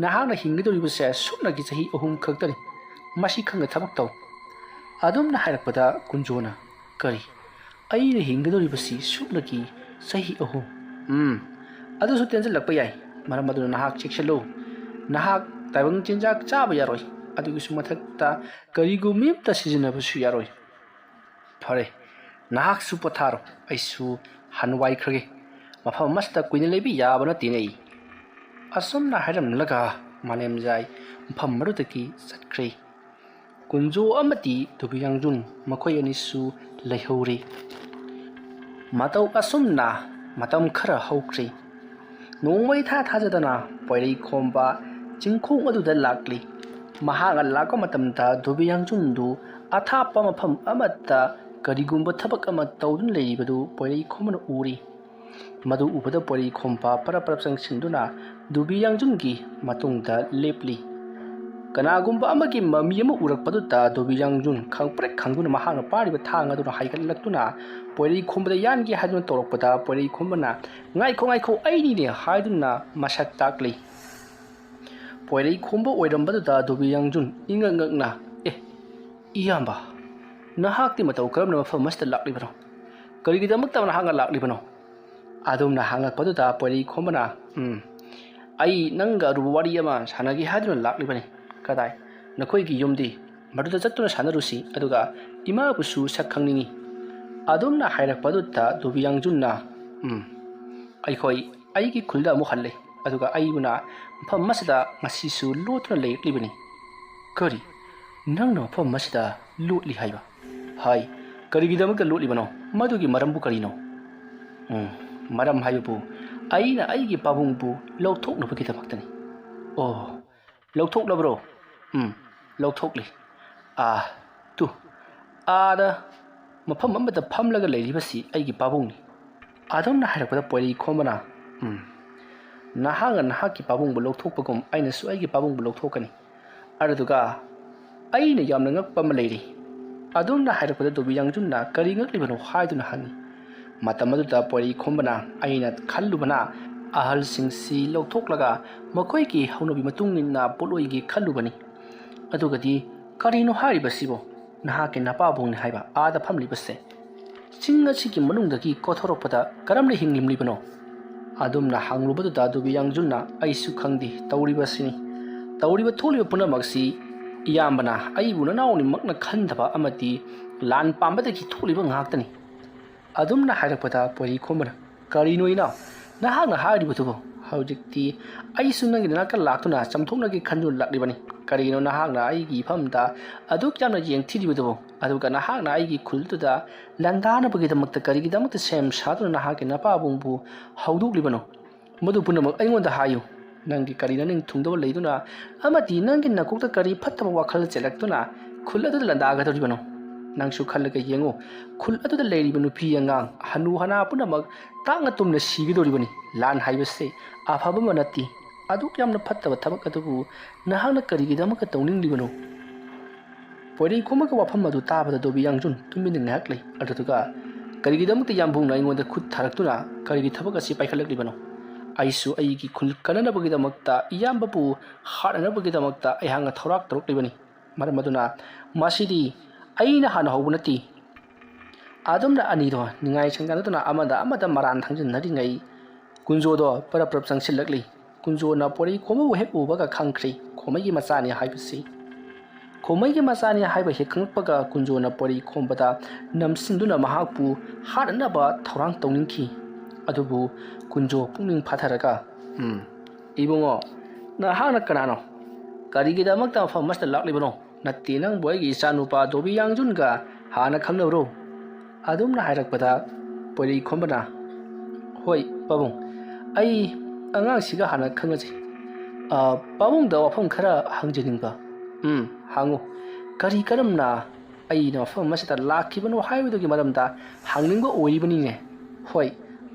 ꯅꯍꯥꯛꯅ ꯍꯤꯡꯒꯗꯧꯔꯤꯕꯁꯦ ꯁꯨꯞꯅꯒꯤ ꯆꯍꯤ 3 ꯈꯛꯇꯅꯤ ꯃꯁꯤ ꯈꯪꯅ ꯊꯕꯛ ꯇꯧ ꯑꯗꯨꯝꯅ ꯍꯥꯏꯔꯛꯄꯗ ꯀꯨꯟꯖꯣꯅ ꯀꯔꯤ ꯑꯩꯅ ꯍꯤꯡꯒꯗꯧꯔꯤꯕꯁꯤ ꯁꯨꯞꯅꯒꯤ Sahi ahum. Adusu tensilakpa yai. Maram aduna nahak cheksalo. Nahak taibang chinjak chaba yaroi. Adugisu mathakta karigumimta sizinabasu yaroi. Phare. Nahak su potharo. Aisu hanwai khage. Mafam masta kuini lebi yabana tinei. Asum na haram laga malem jai. Mafam marutaki satkre. Kunjo amati Dubiyangjun makhoi anisu laihori. Matau asumna matam khara haukre. Nongmai tha thajadana poirei khomba chingkhong aduda lakli. Mahaga lakwa matamta Dubiyangjun du athapa mafam amata karigumba thabak ama tawdun leibadu poirei khomana uri. Madu ubada poirei khomba parap sangsinduna Dubiyangjun gi matungda lepli. Kanagumba amagi mami ama urakpaduta Dubiyangjun khangprek khangduna mahanga pariba thang aduna haigatlaktuna poirei khombada yangi haduna torokpada poirei khombana ngaikho aini ne haiduna masak takli. Poirei khomba oirambaduta Dubiyangjun ingangakna iyamba nahakti matau karamna mafam masta laklibano karigidamakta nahanga laklibano adumna hangakpaduta poirei khombana ai nanga ruwari ama sanagi haduna laklibani kadai nakhoi gi yumdi maduda chattuna sanarusi aduga ima busu sakhangningi adumna hairakpaduta Dubiyangjunna aikhoi aigi khulda mu khalle aduga aibuna mafam masada ngasisu lotuna leiklibani kari nangna mafam masada lotli haiba hai karigidamakta lotlibano madugi marambu karino maram haibu aina aigi pabungbu lauthoknabagidamaktani oh lauthoknabro lauthokli tu ada mafam amada phamlaga leiribasi aigi pabungni adumna hairakpada poirei khombana nahanga nahaki pabungbu lauthokpagum aina su aigi pabungbu lauthokani araduga aina yamna ngakpa ma leiri adumna hairakpada Dubiyangjunna kari ngaklibano haiduna hangi matamaduda poirei khombana aina khallubana ahal singsi lauthoklaga makhoi ki haunabi matungina poloigi khallubani adugadi karino haribasibo nahake napabungni haiba ada phamlibase singa sigi manungdagi kothoroppada karamle hinglimlibano adumna hanglubaduda Dubiyangjunna aisu khangdi tawribasini tawriba tholiba punamaksi iyambana aibuna nauni makna khandaba amati lan pambadagi tholiba ngaktani adumna hairakpada poirei khombana karino ina nahakna haributubo haujikti aisu nangi naka laktuna chamthoknagi khanju laklibani karino nahakna aigi famda aduk yamna yengthiributubo aduga nahakna aigi khultuda landana bagidamakta karigidamakta sem saduna nahake napabungbu hauduklibano madu punamak aingonda hayu nangi karina ning thungdaba leiduna amati nangi nakokta kari phattaba wakhal chelaktuna khul adu landagadoribano nangsu khallaga yengo khul adu leiriba nupi angang hanu hana punamak tanga tumna sigidoribani lan haibase afaba manati aduk yamna phattaba thabak adubu nahana karigidamaka tawninglibano poirei khomaka wafam adu tabada Dubiyangjun tumin ngaklei aduga karigidamaka yambungna ingonda khut tharaktuna karigi thabak asi paikhalaklibano aisu aigi khul kananabagidamakta iyambabu haranabagidamakta aihanga thorak toroklibani maramaduna masidi aina hana hobunati adumna anido ningai changana amada maran thangjinari ngai kunjodo parap sangsilakli kunjona poirei khoma hek ubaga khangkhri khomai machani haibasi khomai machani haiba he khangpaga kunjona poirei khombada namsinduna mahakpu haranaba thorang tawningki adubu kunjo pungning phatharaga ibungo na hana kanano karigidamakta famasta laklibano natti nang boygi sanupa Dubiyangjunga hana khangnabro adumna hairakpada poirei khombana hoi pabung ai angang siga hana khangaji pabung da wafam khara hangjeningba hangu kari karamna ai na wafam masita lakhibano haibudugi maramda hangningba oiribani ne hoi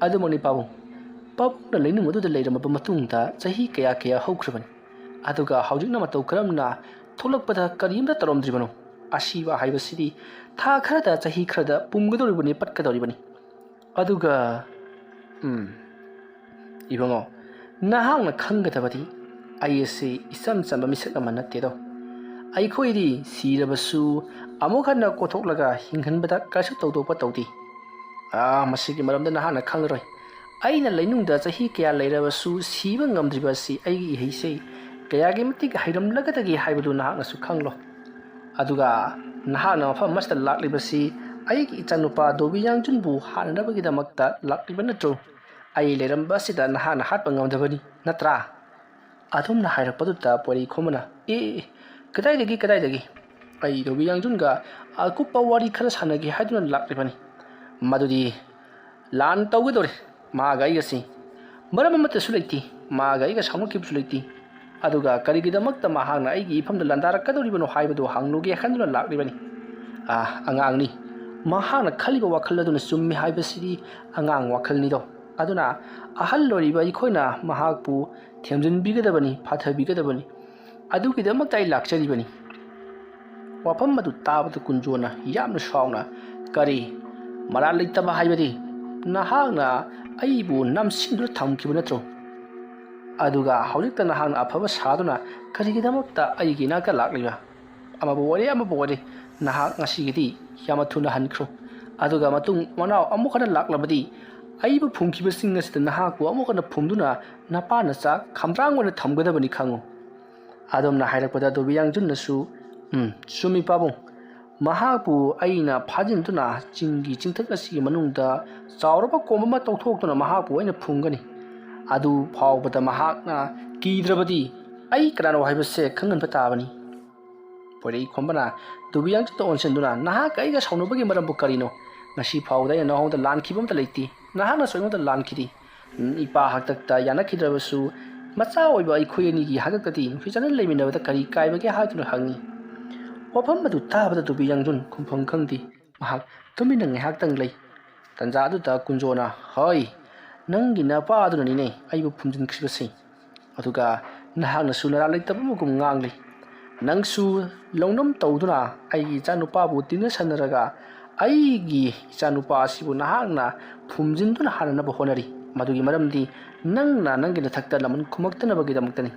adumani pabung na leinu madu da leiramaba matungda chahi kaya haukrabani aduga haujikna matau karamna tholakpada karimda taromdribano asiba haibasidi tha kharada chahi kharada pumgadoribani patkadoribani aduga ibongo nahangna khanggadabadi ayese isam chamba misak amana tedo aikhoi sirabasu amokhana kothok laga hinghanbada kasu tawdopa tawdi masigi maramda nahana khangroi ꯑꯩꯅ ꯂꯩꯅꯨꯡꯗ ꯆꯍꯤ ꯀꯌꯥ ꯂꯩꯔꯕꯁꯨ ꯁꯤꯕ ꯉꯝꯗ꯭ꯔꯤꯕ ꯑꯁꯤ ꯑꯩꯒꯤ ꯏꯍꯩꯁꯦ ꯀꯌꯥꯒꯤ ꯃꯇꯤꯛ ꯍꯩꯔꯝꯂꯒꯗꯒꯦ ꯍꯥꯏꯕꯗꯨ ꯅꯍꯥꯛꯅꯁꯨ ꯈꯪꯂꯣ ꯑꯗꯨꯒ ꯅꯍꯥꯛꯅ ꯃꯐꯝ ꯑꯃꯁꯤꯗ ꯂꯥꯛꯂꯤꯕꯁꯤ ꯑꯩꯒꯤ ꯏꯆꯥꯅꯨꯄꯥ ꯗꯣꯕꯤ ꯌꯥꯡꯖꯨꯟꯕꯨ ꯍꯥꯠꯅꯅꯕꯒꯤꯗꯃꯛꯇ ꯂꯥꯛꯂꯤꯕ ꯅꯠꯇ꯭ꯔꯣ ꯑꯩ ꯂꯩꯔꯝꯕ ꯑꯁꯤꯗ ꯅꯍꯥꯛꯅ ꯍꯥꯠꯄ ꯉꯝꯗꯕꯅꯤ ꯅꯠꯇ꯭ꯔꯥ ꯑꯗꯨꯝꯅ ꯍꯥꯏꯔꯛꯄꯗꯨꯗ ꯄꯣꯏꯔꯩꯈꯣꯝꯕꯅ ꯀꯗꯥꯏꯗꯒꯤ ꯑꯩ ꯗꯣꯕꯤ ꯌꯥꯡꯖꯨꯟꯒ ꯑꯀꯨꯞꯄ ꯋꯥꯔꯤ ꯈꯔ ꯁꯥꯟꯅꯒꯦ ꯍꯥꯏꯗꯨꯅ ꯂꯥꯛꯂꯤꯕꯅꯤ ꯃꯗꯨꯗꯤ ꯂꯥꯟ ꯇꯧꯒꯗꯧꯔꯦ ꯃꯥꯒ ꯑꯩꯒꯁꯤ ꯃꯔꯝ ꯑꯃꯠꯇꯁꯨ ꯂꯩꯇꯦ ꯃꯥꯒ ꯑꯩꯒ ꯁꯥꯎꯅꯈꯤꯕꯁꯨ ꯂꯩꯇꯦ ꯑꯗꯨꯒ ꯀꯔꯤꯒꯤꯗꯃꯛꯇ ꯃꯍꯥꯛꯅ ꯑꯩꯒꯤ ꯏꯐꯝꯗ ꯂꯥꯟꯗꯥꯔꯛꯀꯗꯧꯔꯤꯕꯅꯣ ꯍꯥꯏꯕꯗꯨ ꯍꯪꯂꯨꯒꯦ ꯈꯟꯗꯨꯅ ꯂꯥꯛꯂꯤꯕꯅꯤ ꯑꯉꯥꯡꯅꯤ ꯃꯍꯥꯛꯅ ꯈꯜꯂꯤꯕ ꯋꯥꯈꯜ ꯑꯗꯨꯅ ꯆꯨꯝꯃꯤ ꯍꯥꯏꯕꯁꯤꯗꯤ ꯑꯉꯥꯡ ꯋꯥꯈꯜꯅꯤꯗꯣ ꯑꯗꯨꯅ ꯑꯍꯜ ꯑꯣꯏꯔꯤꯕ ꯑꯩꯈꯣꯏꯅ ꯃꯍꯥꯛꯄꯨ ꯊꯦꯝꯖꯤꯟꯕꯤꯒꯗꯕꯅꯤ ꯐꯥꯊꯕꯤꯒꯗꯕꯅꯤ ꯑꯗꯨꯒꯤꯗꯃꯛꯇ ꯑꯩ ꯂꯥꯛꯆꯔꯤꯕꯅꯤ ꯋꯥꯐꯝ ꯑꯗꯨ ꯇꯥꯕꯗ ꯀꯨꯟꯖꯣꯅ ꯌꯥꯝꯅ ꯁꯥꯎꯅ ꯀꯔꯤ ꯃꯔꯥꯜ ꯂꯩꯇꯕ ꯍꯥꯏꯕꯗꯤ ꯅꯍꯥꯛꯅ ꯑꯩꯕꯨ ꯅꯝꯁꯤꯟꯗꯨꯅ ꯊꯝꯈꯤꯕ ꯅꯠꯇ꯭ꯔꯣ ꯑꯗꯨꯒ ꯍꯧꯖꯤꯛꯇ ꯅꯍꯥꯛꯅ ꯑꯐꯕ ꯁꯥꯗꯨꯅ ꯀꯔꯤꯒꯤꯗꯃꯛꯇ ꯑꯩꯒꯤ ꯏꯅꯥꯛꯇ ꯂꯥꯛꯂꯤꯕ ꯑꯃꯕꯨ ꯑꯣꯏꯔꯦ ꯅꯍꯥꯛ ꯉꯁꯤꯒꯤꯗꯤ ꯌꯥꯝꯅ ꯊꯨꯅ ꯍꯟꯈ꯭ꯔꯣ ꯑꯗꯨꯒ ꯃꯇꯨꯡ ꯃꯅꯥꯎ ꯑꯃꯨꯛ ꯍꯟꯅ ꯂꯥꯛꯂꯕꯗꯤ ꯑꯩꯕꯨ ꯐꯨꯝꯈꯤꯕꯁꯤꯡ ꯑꯁꯤꯗ ꯅꯍꯥꯛꯄꯨ ꯑꯃꯨꯛ ꯍꯟꯅ ꯐꯨꯝꯗꯨꯅ ꯅꯄꯥ ꯅꯆꯥ ꯈꯝꯕ꯭ꯔꯥꯡ ꯑꯣꯏꯅ ꯊꯝꯒꯗꯕꯅꯤ ꯈꯪꯉꯨ ꯑꯗꯣꯝꯅ ꯍꯥꯏꯔꯛꯄꯗ ꯗꯣꯕꯤ ꯌꯥꯡꯖꯨꯟꯅꯁꯨ ꯆꯨꯝꯃꯤ ꯄꯥꯕꯨꯡ ꯃꯍꯥꯛꯄꯨ ꯑꯩꯅ ꯐꯥꯖꯤꯟꯗꯨꯅ ꯆꯤꯡꯒꯤ ꯆꯤꯡꯊꯛ ꯑꯁꯤꯒꯤ ꯃꯅꯨꯡꯗ ꯆꯥꯎꯔꯕ ꯀꯣꯝ ꯑꯃ ꯇꯧꯊꯣꯛꯇꯨꯅ ꯃꯍꯥꯛꯄꯨ ꯑꯩꯅ ꯐꯨꯝꯒꯅꯤ ꯑꯗꯨ ꯐꯥꯎꯕꯗ ꯃꯍꯥꯛꯅ ꯀꯤꯗ꯭ꯔꯕꯗꯤ ꯑꯩ ꯀꯅꯥꯅꯣ ꯍꯥꯏꯕꯁꯦ ꯈꯪꯍꯟꯕ ꯇꯥꯕꯅꯤ ꯄꯣꯏꯔꯩꯈꯣꯝꯕꯅ ꯗꯣꯕꯤ ꯌꯥꯡꯖꯨꯟꯗ ꯑꯣꯟꯁꯤꯟꯗꯨꯅ ꯅꯍꯥꯛꯀ ꯑꯩꯒ ꯁꯥꯎꯅꯕꯒꯤ ꯃꯔꯝꯕꯨ ꯀꯔꯤꯅꯣ ꯉꯁꯤ ꯐꯥꯎꯕꯗ ꯑꯩꯅ ꯅꯉꯣꯟꯗ ꯂꯥꯟꯈꯤꯕ ꯑꯝꯇ ꯂꯩꯇꯦ ꯅꯍꯥꯛꯅꯁꯨ ꯑꯩꯉꯣꯟꯗ ꯂꯥꯟꯈꯤꯗꯦ ꯏꯄꯥ ꯍꯥꯛꯇꯛꯇ ꯌꯥꯅꯈꯤꯗ꯭ꯔꯕꯁꯨ ꯃꯆꯥ ꯑꯣꯏꯕ ꯑꯩꯈꯣꯏ ꯑꯅꯤꯒꯤ ꯍꯥꯛꯇꯛꯇꯗꯤ ꯅꯨꯡꯁꯤꯆꯥꯟꯅ ꯂꯩꯃꯤꯟꯅꯕꯗ ꯀꯔꯤ ꯀꯥꯏꯕꯒꯦ ꯍꯥꯏꯗꯨꯅ ꯍꯪꯉꯤ ꯋꯥꯐꯝ ꯑꯗꯨ ꯇꯥꯕꯗ ꯗꯣꯕꯤ ꯌꯥꯡꯖꯨꯟ ꯈꯨꯝꯐꯝ ꯈꯪꯗꯦ ꯃꯍꯥꯛ ꯇꯨꯃꯤꯟꯅ ꯉꯥꯏꯍꯥꯛꯇꯪ ꯂꯩ ꯇꯟꯖꯥ ꯑꯗꯨꯗ ꯀꯨꯟꯖꯣꯅ ꯍꯣꯏ ꯅꯪꯒꯤ ꯅꯄꯥ ꯑꯗꯨꯅꯅꯤꯅꯦ ꯑꯩꯕꯨ ꯐꯨꯝꯖꯤꯟꯈ꯭ꯔꯤꯕꯁꯤ ꯑꯗꯨꯒ ꯅꯍꯥꯛꯅꯁꯨ ꯅꯔꯥ ꯂꯩꯇꯕ ꯑꯃꯒꯨꯝ ꯉꯥꯡꯂꯤ ꯅꯪꯁꯨ ꯂꯧꯅꯝ ꯇꯧꯗꯨꯅ ꯑꯩꯒꯤ ꯏꯆꯥꯅꯨꯄꯥꯕꯨ ꯇꯤꯟꯅꯁꯟꯅꯔꯒ ꯑꯩꯒꯤ ꯏꯆꯥꯅꯨꯄꯥ ꯑꯁꯤꯕꯨ ꯅꯍꯥꯛꯅ ꯐꯨꯝꯖꯤꯟꯗꯨꯅ ꯍꯥꯠꯅꯅꯕ ꯍꯣꯠꯅꯔꯤ ꯃꯗꯨꯒꯤ ꯃꯔꯝꯗꯤ ꯅꯪꯅ ꯅꯪꯒꯤ ꯅꯊꯛꯇ ꯂꯃꯟ ꯈꯨꯝꯃꯛꯇꯅꯕꯒꯤꯗꯃꯛꯇꯅꯤ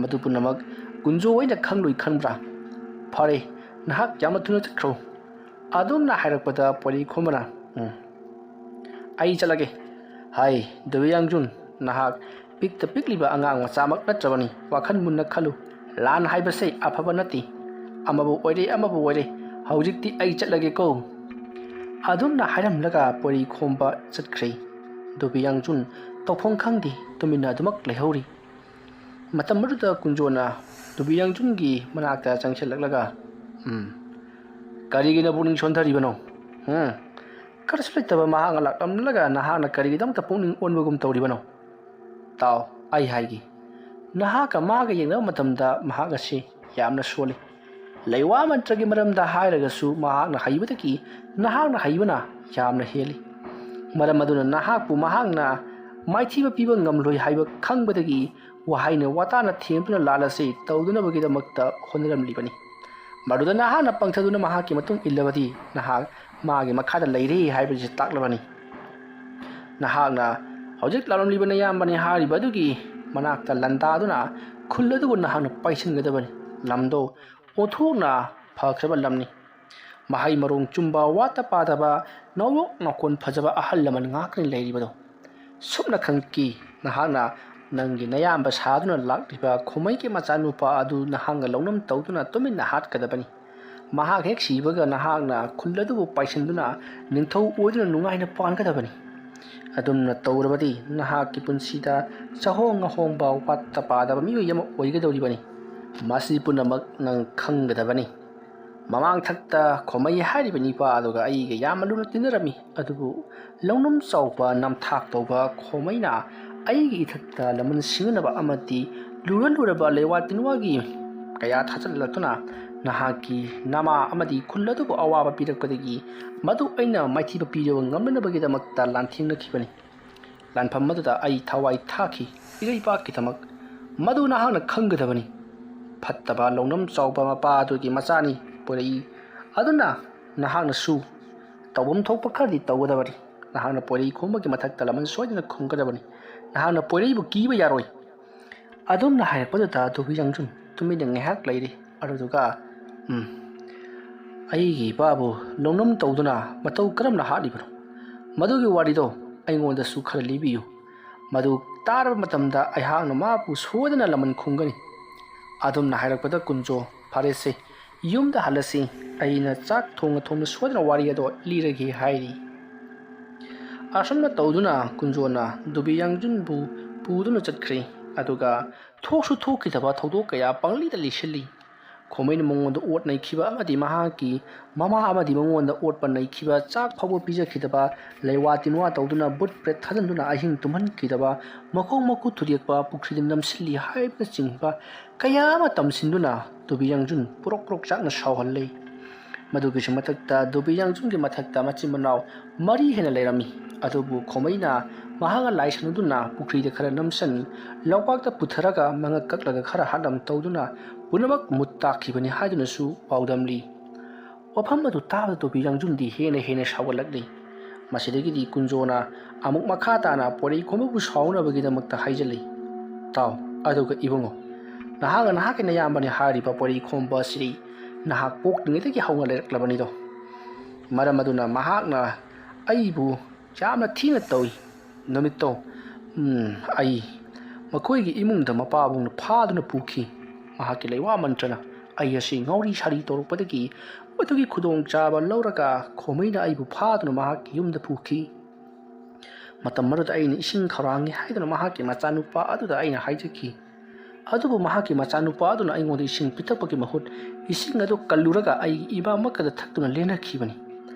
ꯃꯗꯨ ꯄꯨꯝꯅꯃꯛ ꯀꯨꯟꯖꯣ ꯑꯣꯏꯅ ꯈꯪꯂꯣꯏ ꯈꯟꯕ꯭ꯔꯥ ꯐꯔꯦ ꯅꯍꯥꯛ ꯌꯥꯝꯅ ꯊꯨꯅ ꯆꯠꯈ꯭ꯔꯣ ꯑꯗꯣꯝꯅ ꯍꯥꯏꯔꯛꯄꯗ ꯄꯣꯏꯔꯩꯈꯣꯝꯕꯅ ꯑꯩ ꯆꯠꯂꯒꯦ ꯍꯥꯏ ꯗꯣꯕꯤ ꯌꯥꯡꯖꯨꯟ ꯅꯍꯥꯛ ꯄꯤꯛꯇ ꯄꯤꯛꯂꯤꯕ ꯑꯉꯥꯡ ꯃꯆꯥꯃꯛ ꯅꯠꯇ꯭ꯔꯕꯅꯤ ꯋꯥꯈꯜ ꯃꯨꯟꯅ ꯈꯜꯂꯨ ꯂꯥꯟ ꯍꯥꯏꯕꯁꯦ ꯑꯐꯕ ꯅꯠꯇꯦ ꯑꯃꯕꯨ ꯑꯣꯏꯔꯦ ꯍꯧꯖꯤꯛꯇꯤ ꯑꯩ ꯆꯠꯂꯒꯦꯀꯣ ꯑꯗꯨꯝꯅ ꯍꯥꯏꯔꯝꯂꯒ ꯄꯣꯏꯔꯩꯈꯣꯝꯕ ꯆꯠꯈ꯭ꯔꯦ ꯗꯣꯕꯤ ꯌꯥꯡꯖꯨꯟ ꯇꯧꯐꯝ ꯈꯪꯗꯦ ꯇꯨꯃꯤꯟꯅ ꯑꯗꯨꯃꯛ ꯂꯩꯍꯧꯔꯤ ꯃꯇꯝ ꯑꯗꯨꯗ ꯀꯨꯟꯖꯣꯅ ꯗꯣꯕꯤ ꯌꯥꯡꯖꯨꯟꯒꯤ ꯃꯅꯥꯛꯇ ꯆꯪꯁꯤꯜꯂꯛꯂꯒ ꯀꯔꯤꯒꯤꯅ ꯄꯨꯛꯅꯤꯡ ꯁꯣꯟꯊꯔꯤꯕꯅꯣ ꯀꯔꯤꯁꯨ ꯂꯩꯇꯕ ꯃꯍꯥꯛꯅ ꯂꯥꯛꯂꯝꯂꯒ ꯅꯍꯥꯛꯅ ꯀꯔꯤꯒꯤꯗꯃꯛꯇ ꯄꯨꯛꯅꯤꯡ ꯑꯣꯟꯕꯒꯨꯝ ꯇꯧꯔꯤꯕꯅꯣ ꯇꯥꯎ ꯑꯩ ꯍꯥꯏꯒꯦ ꯅꯍꯥꯛꯀ ꯃꯥꯒ ꯌꯦꯡꯅꯕ ꯃꯇꯝꯗ ꯃꯍꯥꯛ ꯑꯁꯤ ꯌꯥꯝꯅ ꯁꯣꯜꯂꯤ ꯂꯩꯋꯥ ꯃꯟꯇ꯭ꯔꯒꯤ ꯃꯔꯝꯗ ꯍꯥꯏꯔꯒꯁꯨ ꯃꯍꯥꯛꯅ ꯍꯩꯕꯗꯒꯤ ꯅꯍꯥꯛꯅ ꯍꯩꯕꯅ ꯌꯥꯝꯅ ꯍꯦꯜꯂꯤ ꯃꯔꯝ ꯑꯗꯨꯅ ꯅꯍꯥꯛꯄꯨ ꯃꯍꯥꯛꯅ ꯃꯥꯏꯊꯤꯕ ꯄꯤꯕ ꯉꯝꯂꯣꯏ ꯍꯥꯏꯕ ꯈꯪꯕꯗꯒꯤ ꯋꯥꯍꯩꯅ ꯋꯥꯇꯥꯅ ꯊꯦꯝꯗꯨꯅ ꯂꯥꯟ ꯑꯁꯤ ꯇꯧꯗꯅꯕꯒꯤꯗꯃꯛꯇ ꯍꯣꯠꯅꯔꯝꯂꯤꯕꯅꯤ ꯃꯗꯨꯗ ꯅꯍꯥꯛꯅ ꯄꯪꯊꯗꯨꯅ ꯃꯍꯥꯛꯀꯤ ꯃꯇꯨꯡ ꯏꯜꯂꯕꯗꯤ ꯅꯍꯥꯛ ꯃꯥꯒꯤ ꯃꯈꯥꯗ ꯂꯩꯔꯦ ꯍꯥꯏꯕꯁꯤ ꯇꯥꯛꯂꯕꯅꯤ ꯅꯍꯥꯛꯅ ꯍꯧꯖꯤꯛ ꯂꯥꯛꯂꯝꯂꯤꯕ ꯅꯌꯥꯝꯕꯅꯤ ꯍꯥꯏꯔꯤꯕ ꯑꯗꯨꯒꯤ ꯃꯅꯥꯛꯇ ꯂꯥꯟꯗꯥꯗꯨꯅ ꯈꯨꯜ ꯑꯗꯨꯕꯨ ꯅꯍꯥꯛꯅ ꯄꯥꯏꯁꯤꯟꯒꯗꯕꯅꯤ ꯂꯝꯗꯣ ꯑꯣꯟꯊꯣꯛꯅ ꯐꯈ꯭ꯔꯕ ꯂꯝꯅꯤ ꯃꯍꯩ ꯃꯔꯣꯡ ꯆꯨꯝꯕ ꯋꯥꯠꯇ ꯄꯥꯗꯕ ꯅꯥꯎꯌꯣꯛ ꯅꯥꯎꯀꯣꯟ ꯐꯖꯕ ꯑꯍꯜ ꯂꯃꯟ ꯉꯥꯛꯇꯅꯤ ꯂꯩꯔꯤꯕꯗꯣ ꯁꯨꯞꯅ ꯈꯪꯀꯤ ꯅꯍꯥꯛꯅ ꯅꯪꯒꯤ ನಯಾಂಬ ಸಾಧನ ಲಾಕ್ಲಿಬ ಖುಮೈಗೆ ಮಚಾನುಪಾ ಅದು ನಹಾಂಗ ಲೌನಂ ತೌದುನ ತುಮಿನ ಹಾಟ್ಕದಬನಿ ಮಹಾಗ್ ಹೇಕ್ ಸಿಬಗ ನಹಾಂಗ್ನ ಖುಲ್ಲದುಬು ಪೈಸಂದುನ ನಿಂಥೌ ಓದಿನ ನುಂಗಾಯಿನ ಪಾನ್ಗದಬನಿ ಅದುಮ್ನ ತೌರಬದಿ ನಹಾಕಿ ಪುನ್ಸಿದ ಚಹೋಂಗ ಹೋಂಬ ವಾತ್ತ ಪಾದಬ ಮಿಯಮ ಒಯ್ಗದೌರಿಬನಿ ಮಸಿ ಪುನಮಕ್ ನಂ ಖಂಗದಬನಿ ಮಮಾಂಗ್ ಥಕ್ತ ಖೊಮೈ ಹಾರಿಬನಿಪ ಅದುಗ ಐಗೆ ಯಾಮಲುನ ತಿನ್ನರಮಿ ಅದುಬು ಲೌನಂ ಚೌಪ ನಮ್ ಥಾಕ್ ತೌಬ ಖೊಮೈನ ಐಗೆ ಇಥಕ್ತ ಲಮನ್ ಸಿಂಗನಬ ಅಮತಿ ಲುರಲುರಬ ಲೇವಾ ತಿನ್ನುವಾಗಿ ಕಯಾ ಥಾಚಲತುನ ನಹಾಕಿ ನಮಾ ಅಮದಿ ಖುಲ್ಲದುಬು ಅವಾಬ ಪಿರಕ್ಪದಗಿ ಮದು ಐನ ಮೈಥಿಬ ಪಿರವ ngамನಬಗಿದಮಕ್ತ ಲಾಂಥಿಂಗಖಿಬನಿ ಲಾನ್ಫಮ್ ಮದುದ ಐ ಥವಾೈ ಥಾಖಿ ಇರೈಪಾಕಿತಮಕ್ ಮದು ನಹಾನ ಖಂಗದಬನಿ ಫತ್ತಬ ಲೌನಂ ಚೌಬ ಮಪಾ ಅದುಗಿ ಮಚಾನಿ ಪೊರೈ ಅದುನ ನಹಾನ ಸು ತೌಬಂ ಥೋಪ ಖರ್ದಿ ತೌಗದಬನಿ ನಹಾನ ಪೊರೈ ಖೋಮಗಿ ಮಥಕ್ತ ಲಮನ್ ಸೋಯ್ದನ ಖುಂಗದಬನಿ ನಹಾನ ಪೊರೈಬು ಕೀಬ ಯಾರೋಯ್ ಅದುಮ್ನ ಹಾಯಪದದ ದುಬಿ ಯಂಗ್ಜುನ್ ತುಮಿನ ngehak ಲೈರಿ ಅದುದುಗ ಐಗಿ ಬಾಬು ಲೌನಂ ತೌದುನ ಮತೌ ಕರಮ್ನ ಹಾಲಿಬನು ಮದುಗಿ ವಾಡಿದೋ ꯑꯩꯉꯣꯟꯗꯁꯨ ꯈꯔ ꯂꯤꯕꯤꯌꯨ ꯃꯗꯨ ꯇꯥꯔꯕ ꯃꯇꯝꯗ ꯑꯩꯍꯥꯛꯅ ꯃꯍꯥꯛꯄꯨ ꯁꯣꯏꯗꯅ ꯂꯃꯟ ꯈꯨꯝꯒꯅꯤ ꯑꯗꯨꯝꯅ ꯍꯥꯏꯔꯛꯄꯗ ꯀꯨꯟꯖꯣ ꯐꯔꯦꯁꯦ ꯌꯨꯝꯗ ꯍꯜꯂꯁꯤ ꯑꯩꯅ ꯆꯥꯛ ꯊꯣꯡꯅ ꯁꯣꯏꯗꯅ ꯋꯥꯔꯤ ꯑꯗꯣ ꯂꯤꯔꯒꯦ ꯍꯥꯏꯔꯤ ꯑꯁꯨꯝꯅ ꯇꯧꯗꯨꯅ ꯀꯨꯟꯖꯣꯅ ꯗꯨꯕꯤꯌꯥꯡꯖꯨꯟꯕꯨ ꯄꯨꯗꯨꯅ ꯆꯠꯈ꯭ꯔꯦ ꯑꯗꯨꯒ ꯊꯣꯛꯁꯨ ꯊꯣꯛꯈꯤꯗꯕ ꯊꯧꯗꯣꯛ ꯀꯌꯥ ꯄꯪꯂꯤꯗ ꯂꯤꯁꯤꯜꯂꯤ ꯈꯣꯃꯩꯅ ꯃꯉꯣꯟꯗ ꯑꯣꯠ ꯅꯩꯈꯤꯕ ꯑꯃꯗꯤ ꯃꯍꯥꯛꯀꯤ ꯃꯃꯥ ꯑꯃꯗꯤ ꯃꯉꯣꯟꯗ ꯑꯣꯠꯄ ꯅꯩꯈꯤꯕ ꯆꯥꯛ ꯐꯥꯎꯕ ꯄꯤꯖꯈꯤꯗꯕ ꯂꯩꯋꯥ ꯇꯤꯟꯋꯥ ꯇꯧꯗꯨꯅ ꯕꯨꯠ ꯄ꯭ꯔꯦꯠ ꯊꯥꯖꯤꯟꯗꯨꯅ ꯑꯍꯤꯡ ꯇꯨꯝꯍꯟꯈꯤꯗꯕ ꯃꯈꯣꯡ ꯃꯈꯨꯠ ꯊꯨꯗꯦꯛꯄ ꯄꯨꯈ꯭ꯔꯤꯗ ꯅꯝꯁꯤꯜꯂꯤ ꯍꯥꯏꯕꯅꯆꯤꯡꯕ ꯀꯌꯥ ꯑꯃ ꯇꯝꯁꯤꯟꯗꯨꯅ ꯗꯨꯕꯤꯌꯥꯡꯖꯨꯟ ꯄꯨꯔꯣꯛ ꯆꯥꯛꯅ ꯁꯥꯎꯍꯜꯂꯤ ꯃꯗꯨꯒꯤꯁꯨ ꯃꯊꯛꯇ ꯗꯨꯕꯤꯌꯥꯡꯖꯨꯟꯒꯤ ꯃꯊꯛꯇ ꯃꯆꯤꯟ ꯃꯅꯥꯎ 3 ꯍꯦꯟꯅ ꯂꯩꯔꯝꯃꯤ ꯑꯗꯨꯕꯨ ꯈꯣꯃꯩꯅ ꯃꯍꯥꯛꯅ ꯂꯥꯏꯁꯟꯗꯨꯅ ꯄꯨꯈ꯭ꯔꯤꯗ ꯈꯔ ꯅꯝꯁꯟ ꯂꯧꯄꯥꯛꯇ ꯄꯨꯊꯔꯒ ꯃꯉꯛ ꯀꯛꯂꯒ ꯈꯔ ꯍꯥꯠꯂꯝ ꯇꯧꯗꯨꯅ ꯄꯨꯝꯅꯃꯛ ꯃꯨꯠ ꯇꯥꯈꯤꯕꯅꯤ ꯍꯥꯏꯗꯨꯅꯁꯨ ꯄꯥꯎꯗꯝꯂꯤ ꯋꯥꯐꯝ ꯑꯗꯨ ꯇꯥꯕꯗ ꯗꯨꯕꯤꯌꯥꯡꯖꯨꯟꯗꯤ ꯍꯦꯟꯅ ꯁꯥꯎꯒꯠꯂꯛꯂꯤ ꯃꯁꯤꯗꯒꯤꯗꯤ ꯀꯨꯟꯖꯣꯅ ꯑꯃꯨꯛ ꯃꯈꯥ ꯇꯥꯅ ꯄꯣꯔꯩ ꯈꯣꯝꯕꯕꯨ ꯁꯥꯎꯅꯕꯒꯤꯗꯃꯛꯇ ꯍꯥꯏꯖꯜꯂꯤ ꯇꯥꯎ ꯑꯗꯨꯒ ꯏꯕꯨꯡꯉꯣ ꯅꯍꯥꯛꯅ ꯅꯍꯥꯛꯀꯤ ꯅꯌꯥꯝꯕꯅꯤ ꯍꯥꯏꯔꯤꯕ ꯄꯣꯔꯩ ꯈꯣꯝꯕ ꯑꯁꯤ ꯅꯍꯥꯛ ꯄꯣꯛꯇ꯭ꯔꯤꯉꯩꯗꯒꯤ ꯍꯧꯅ ꯂꯩꯔꯛꯂꯕꯅꯤꯗꯣ ꯃꯔꯝ ꯑꯗꯨꯅ ꯃꯍꯥꯛꯅ ꯑꯩꯕꯨ ꯌꯥꯝꯅ ꯊꯤꯅ ꯇꯧꯏ ꯅꯨꯃꯤꯠꯇꯣ ꯑꯩ ꯃꯈꯣꯏꯒꯤ ꯏꯃꯨꯡꯗ ꯃꯄꯥꯕꯨꯡꯅ ꯐꯥꯗꯨꯅ ꯄꯨꯈꯤ ꯃꯍꯥꯛꯀꯤ ꯂꯩꯋꯥ ꯃꯟꯇ꯭ꯔꯅ ꯑꯩ ꯑꯁꯤ ꯉꯥꯎꯔꯤ ꯁꯥꯔꯤ ꯇꯧꯔꯛꯄꯗꯒꯤ ꯃꯗꯨꯒꯤ ꯈꯨꯗꯣꯡꯆꯥꯕ ꯂꯧꯔꯒ ꯈꯣꯃꯩꯅ ꯑꯩꯕꯨ ꯐꯥꯗꯨꯅ ꯃꯍꯥꯛꯀꯤ ꯌꯨꯝꯗ ꯄꯨꯈꯤ ꯃꯇꯝ ꯑꯗꯨꯗ ꯑꯩꯅ ꯏꯁꯤꯡ ꯈꯧꯔꯥꯡꯉꯤ ꯍꯥꯏꯗꯨꯅ ꯃꯍꯥꯛꯀꯤ ꯃꯆꯥꯅꯨꯄꯥ ꯑꯗꯨꯗ ꯑꯩꯅ ꯍꯥꯏꯖꯈꯤ ꯑꯗꯨꯕꯨ ꯃꯍꯥꯛꯀꯤ ꯃꯆꯥꯅꯨꯄꯥ ꯑꯗꯨꯅ ꯑꯩꯉꯣꯟꯗ ꯏꯁꯤꯡ ꯄꯤꯊꯛꯄꯒꯤ ꯃꯍꯨꯠ ꯏꯁꯤꯡ ꯑꯗꯨ ꯀꯜꯂꯨꯔꯒ ꯑꯩꯒꯤ ꯏꯃꯥꯃꯛꯀꯗ ꯊꯛꯇꯨꯅ ꯂꯦꯟꯅꯈꯤꯕꯅꯤ